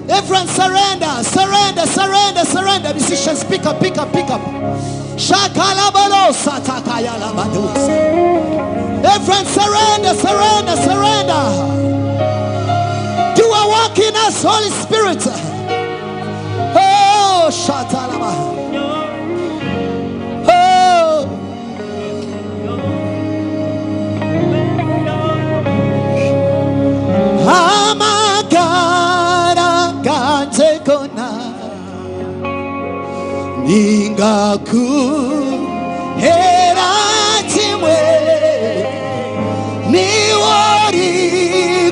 Everyone surrender, surrender, surrender, surrender. Musicians, pick up, pick up, pick up. Shakalabalo satakaya labados. Everyone surrender, surrender, surrender. Do a work in us, Holy Spirit. Oh, shatalaba. Oh. Amagara ganje kona ningaku hera timwe niwori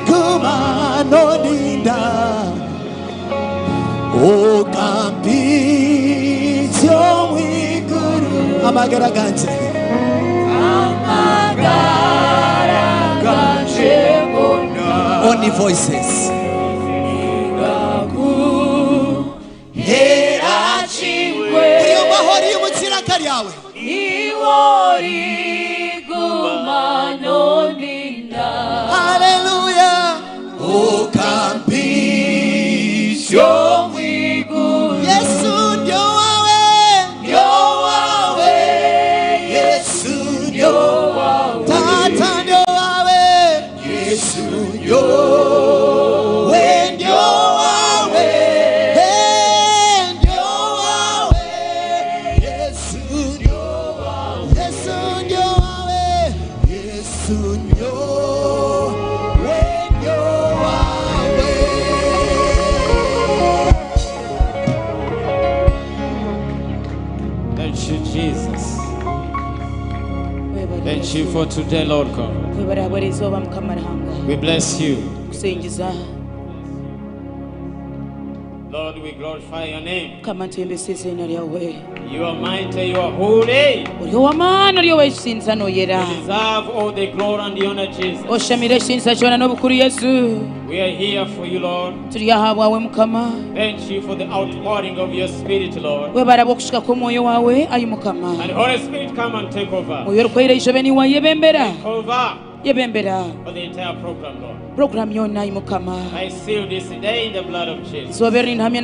kumano ninda o kampityo mwiguru amagara ganje kona only voices yawe iwori gumano ninda hallelujah o kampisho mwigu Yesu ndio wawe Yesu ndio wawe tata ndio wawe Yesu ndio we ndio wawe Thank you for today, Lord God. We bless you. Lord, we glorify your name. You are mighty, you are holy. You deserve all the glory and the honor, Jesus. We are here for you, Lord. Thank you for the outpouring of your Spirit, Lord. And Holy Spirit, come and take over. Take over. for the entire program, Lord. I seal this day in the blood of Jesus. Every word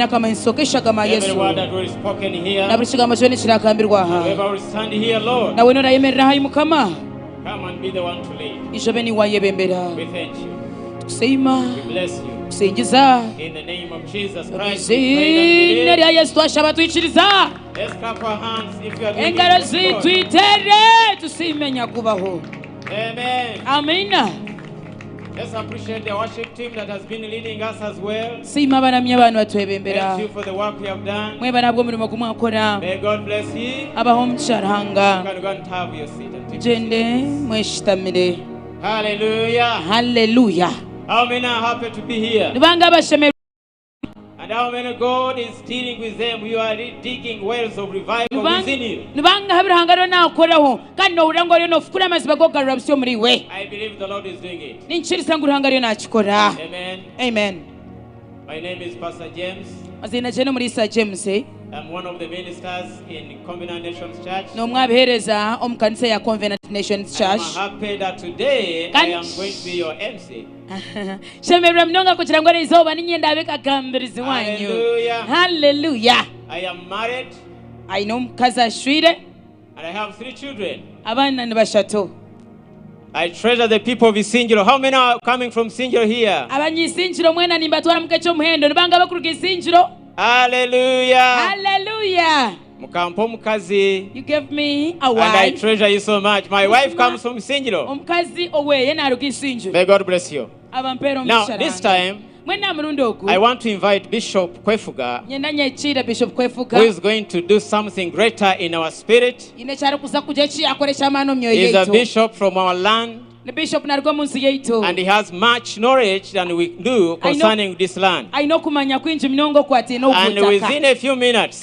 that was spoken here, whoever will stand here, Lord, come and be the one to lead. We thank you. We bless you. In the name of Jesus Christ, we pray and believe. Let's clap our hands if you are doing it. Amen. Amen. Let's appreciate the worship team that has been leading us as well. Thank you for the work we have done. May God bless you. You can go and have your seat and take Hallelujah. Hallelujah. How many are happy to be here? And how many God is dealing with them? You are digging wells of revival within you. I believe the Lord is doing it. Amen. Amen. My name is Pastor James. I'm one of the ministers in Covenant Nations Church. I'm happy that today I am going to be your MC. Hallelujah. Hallelujah. I am married. And I have 3 children. I treasure the people of Isingiro. How many are coming from Isingiro here? Hallelujah. Hallelujah. You gave me a wife. And I treasure you so much. My wife comes from Isingiro. May God bless you. Now, this time, I want to invite Bishop Kwefuga, who is going to do something greater in our spirit. He is a bishop from our land. And he has much knowledge than we do concerning this land. And within a few minutes,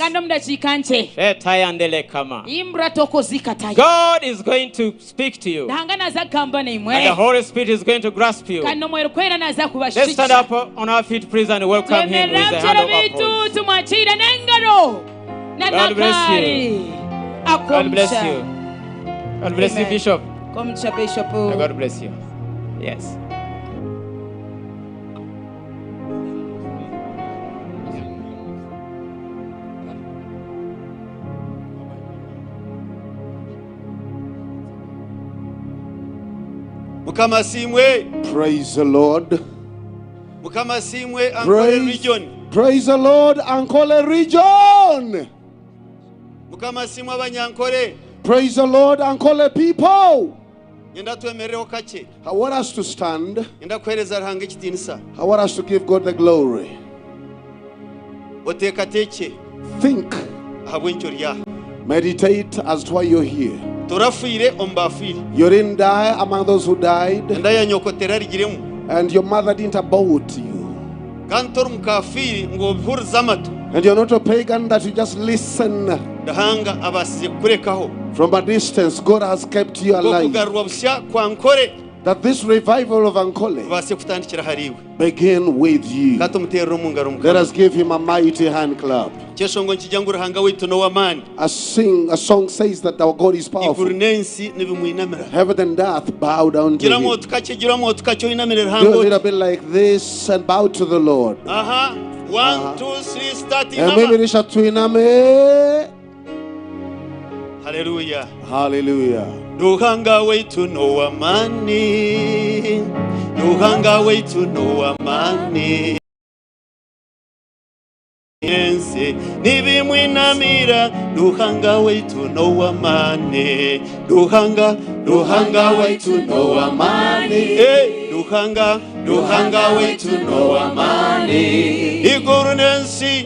God is going to speak to you. And the Holy Spirit is going to grasp you. Let's stand up on our feet, please, and welcome him with the hand of applause. God bless you. God bless you. God bless you, Bishop. God bless you. Yes. Praise the Lord. Praise the Lord, Ankole region. Praise the Lord, Ankole people. I want us to stand. I want us to give God the glory. Think. Meditate as to why you're here. You didn't die among those who died. And your mother didn't abort you. And you're not a pagan that you just listen. From a distance, God has kept you alive. That this revival of Ankole begin with you. Let us give him a mighty hand clap. A song says that our God is powerful. Heaven and earth bow down to him. Do a little bit like this and bow to the Lord. 1, 2, 3, starting. Hallelujah. Hallelujah. Duhanga way to know a money. Duhanga way to know a money. Nibi mwinamira. Duhanga way to know a money. Duhanga way to know a money. Hey, Duhanga way to know a money. Igurunensi.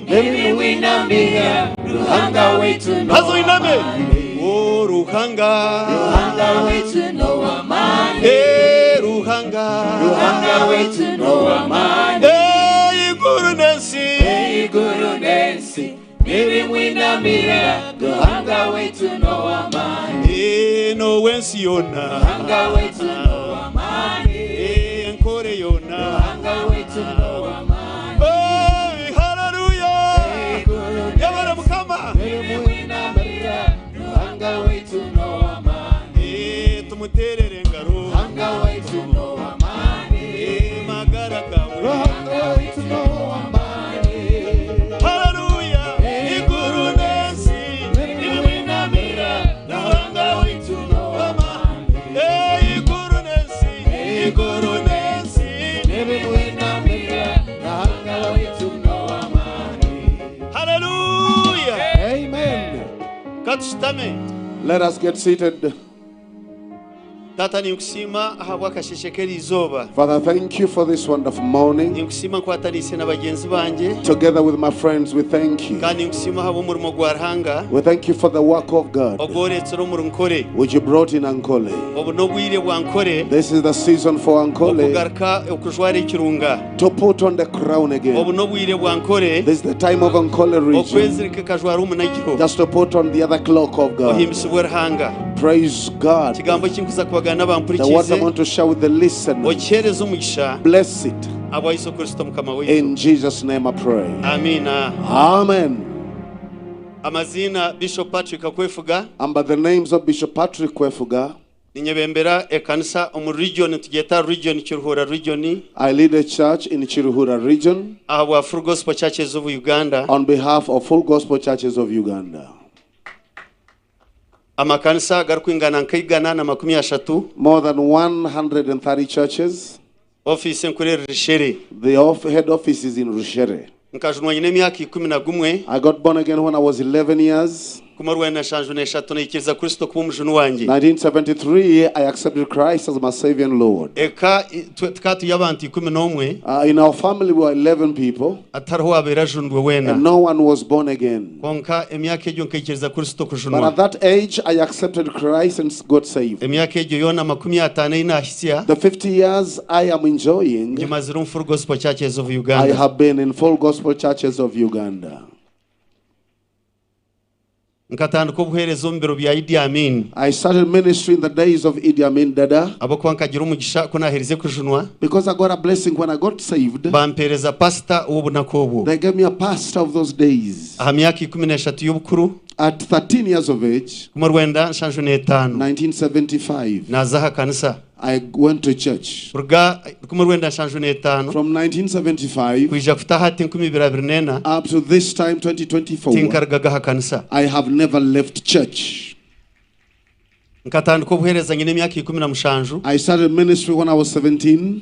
Nibi mwinamira. Duhanga way to know a money. Oh, Ruhanga way to know a money. Hey, Ruhanga way to know a money. Hey, Igurunensi. Nibi mwinamira. Duhanga way to know a money. Hey, no wensi yona. Duhanga way to know a money. Hey, Ankole yona. Duhanga way to know a money. Hey, hallelujah. Yabara mukama. Nibi mwinamira. Duhanga way to know a money. Let us get seated. Father, thank you for this wonderful morning. Together with my friends, we thank you. We thank you for the work of God which you brought in Ankole. This is the season for Ankole to put on the crown again. This is the time of Ankole region just to put on the other cloak of God. Praise God. The words I want to share with the listeners, bless it. In Jesus' name I pray. Amen. Bp.Patrick And by the names of Bp.Patrick Kwefuga, I lead a church in Chiruhura region on behalf of Full Gospel Churches of Uganda. More than 130 churches. The head office is in Rushere. I got born again when I was 11 years. 1973, I accepted Christ as my Savior and Lord. In our family, we were 11 people, and no one was born again. But at that age, I accepted Christ and got saved. The 50 years I am enjoying, I have been in Full Gospel Churches of Uganda. I started ministry in the days of Idi Amin Dada because I got a blessing when I got saved. They gave me a pastor of those days. At 13 years of age, 1975, I went to church. From 1975 up to this time, 2024, I have never left church. I started ministry when I was 17.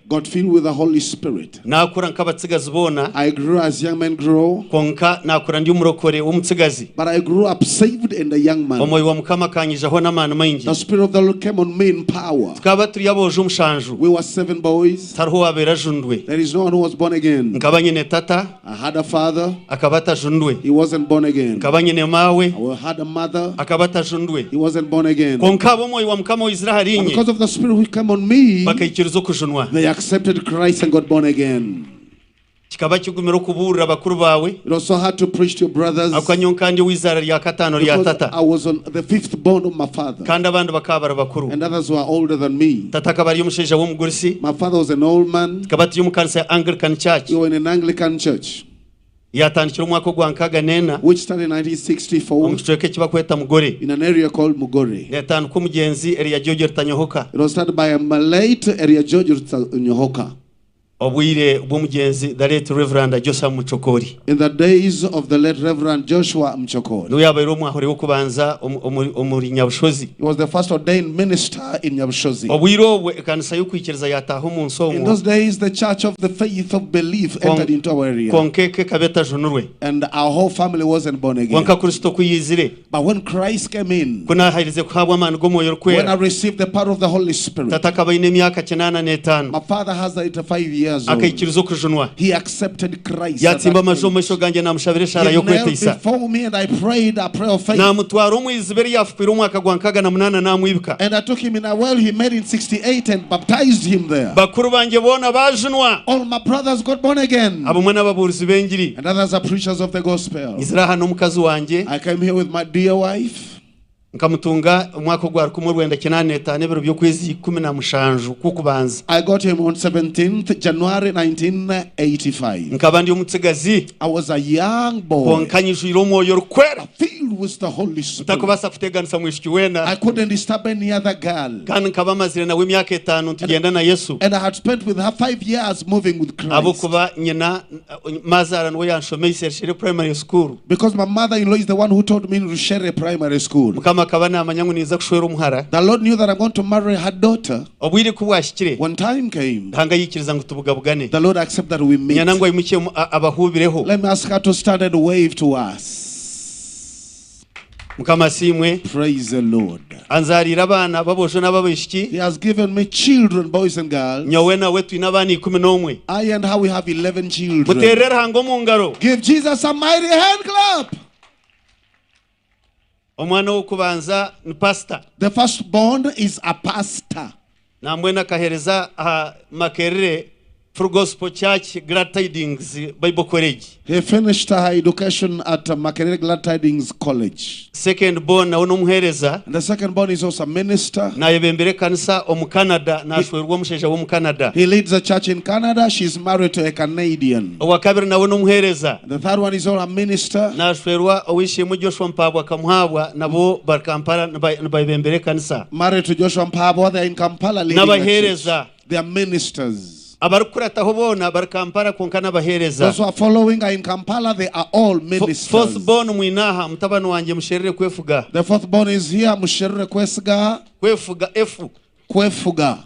Got filled with the Holy Spirit. I grew as young men grow. But I grew up saved and a young man. The Spirit of the Lord came on me in power. We were 7 boys. There is no one who was born again. I had a father. He wasn't born again. I had a mother. He wasn't born again. And because of the Spirit who came on me, they accepted Christ and got born again. It also had to preach to your brothers because I was on the 5th born of my father, and others were older than me. My father was an old man. We were in an Anglican church which started in 1964 in an area called Mugore. It was started by a late area George Nyohoka. In the days of the late Reverend Joshua Mchokori. He was the first ordained minister in Nyabushozi. In those days, the Church of the Faith of Belief entered into our area, and our whole family wasn't born again. But when Christ came in, when I received the power of the Holy Spirit, my father has 85 years old. He accepted Christ. He knelt before me and I prayed a prayer of faith. And I took him in a well he made in 68 and baptized him there. All my brothers got born again, and others are preachers of the gospel. I came here with my dear wife. I got him on 17th January 1985. I was a young boy, filled with the Holy Spirit. I couldn't disturb any other girl, and I had spent with her 5 years moving with Christ. Because my mother-in-law is the one who taught me in Rushere Primary School. The Lord knew that I'm going to marry her daughter. When time came, the Lord accepted that we meet. Let me ask her to stand and wave to us. Praise the Lord. He has given me children, boys and girls. I and how we have 11 children. Give Jesus a mighty hand clap. The firstborn is a pastor. For Gospel Church Glad Tidings Bible College. He finished her education at Makerere Glad Tidings College. Second born na umuhereza. And the second born is also a minister. Na yebembere kanisa omu Canada na ashwerwa musheja wo mu Canada. He leads a church in Canada. She's married to a Canadian. Owakabiri na umuhereza. The third one is also a minister. Na ashwerwa owishimwe Joshua Mpabwa kamuhabwa nabo bar Kampala nabembere kanisa. Married to Joshua Mpabwa, they are in Kampala leading a church. They are ministers. Those who are following are in Kampala, they are all ministers. Fourth born mwinaha mtabano wanje musherere Kwefuga. The fourth born is here, Musherere Kwefuga. Kwefuga.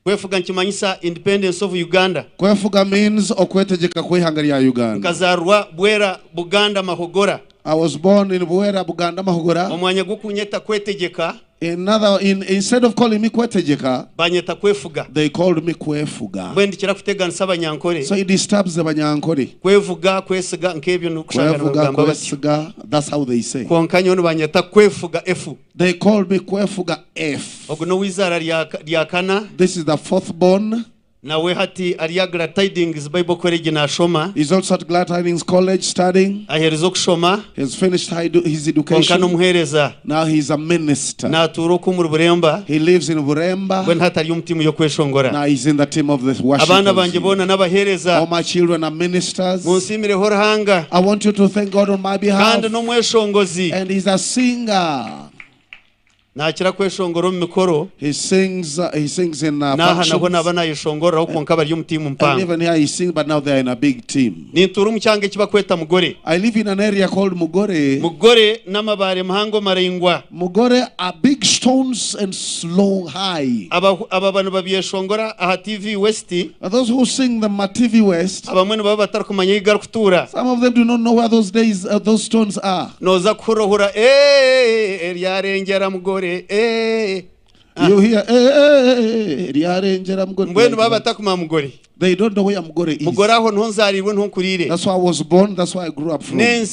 Kwefuga nchimanyisa independence of Uganda. Kwefuga means okwetegeka kwihangarya Uganda. Nkazarwa Bwera Buganda Mahogora. I was born in Bwera Buganda Mahogora. Omwanya gukunyeta kwetegeka. Instead of calling me Kwetegeka, they called me Kwefuga. So it disturbs the Banyankore. Kwefuga, Kwesiga, that's how they say. They called me Kwefuga F. This is the fourth born. Nawe hati aliya Glad Tidings Bible College na shoma. He's also at Glad Tidings College studying. Aherezo kushoma. He's finished his education. Now he's a minister. Na turuku mu Buremba. He lives in Buremba. When hatari umtimu yo kweshongora. Now he's in the team of the worship. Abana banje bona nabahereza. All my children are ministers. Munsimire horahanga. I want you to thank God on my behalf. Kandi no mweshongozi. And he's a singer. He sings in functions. And even here he sings, but now they are in a big team. I live in an area called Mugore. Mugore are big stones and slow high. And those who sing the TV West, some of them do not know where those stones are. You hear, they don't know where Mugore is. That's why I was born, that's why I grew up from. It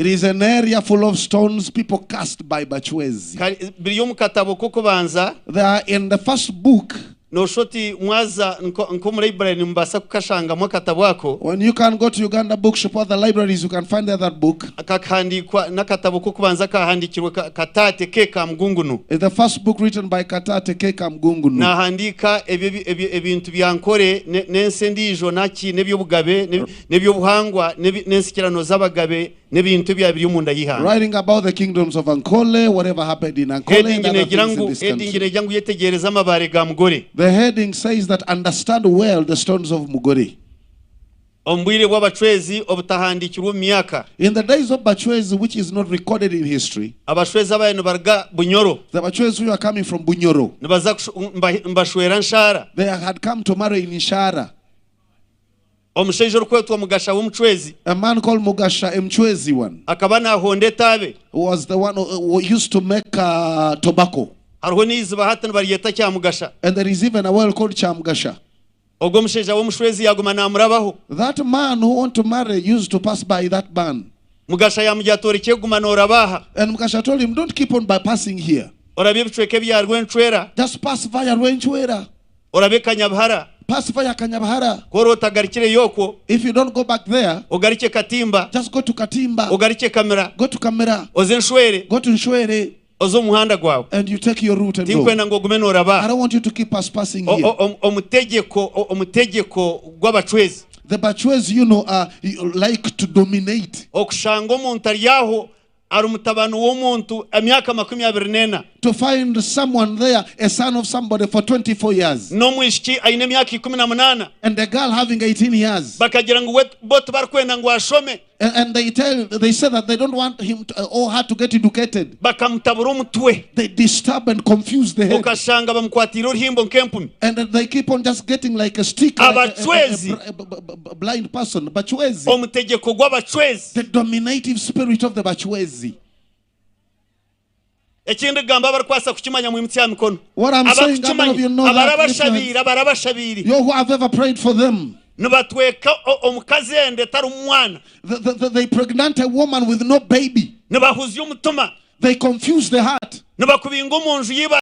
is an area full of stones people cast by Bachwezi. They are in the first book. When you can go to Uganda bookshop or the libraries, you can find that book. It's the first book written by Katate Keka Mgungunu. Writing about the kingdoms of Ankole, whatever happened in Ankole and other things in this country. The heading says that understand well the stones of Mugore. In the days of Bachwezi, which is not recorded in history, the Bachwezi who are coming from Bunyoro, they had come to marry in Nshara. A man called Mugasha Mchwezi one, who was the one who used to make tobacco. And there is even a well called Chamgasha. That man who wanted to marry used to pass by that man. And Mugasha told him, don't keep on bypassing here. Just pass via Rwenchwera. Pass via Kanyabhara. If you don't go back there, just go to Katimba. Go to Kamera. Go to Nshwere. And you take your route and go. I don't want you to keep us passing here. The Bachwezi, you know, like to to find someone there, a son of somebody for 24 years. And the girl having 18 years. And they say that they don't want him to, or her to get educated. They disturb and confuse the head. And they keep on just getting like a stick, like a blind person. Bachwezi. The dominative spirit of the Bachwezi. What I'm saying, how many of you know that? You who have ever prayed for them. They pregnant a woman with no baby. They confuse the heart.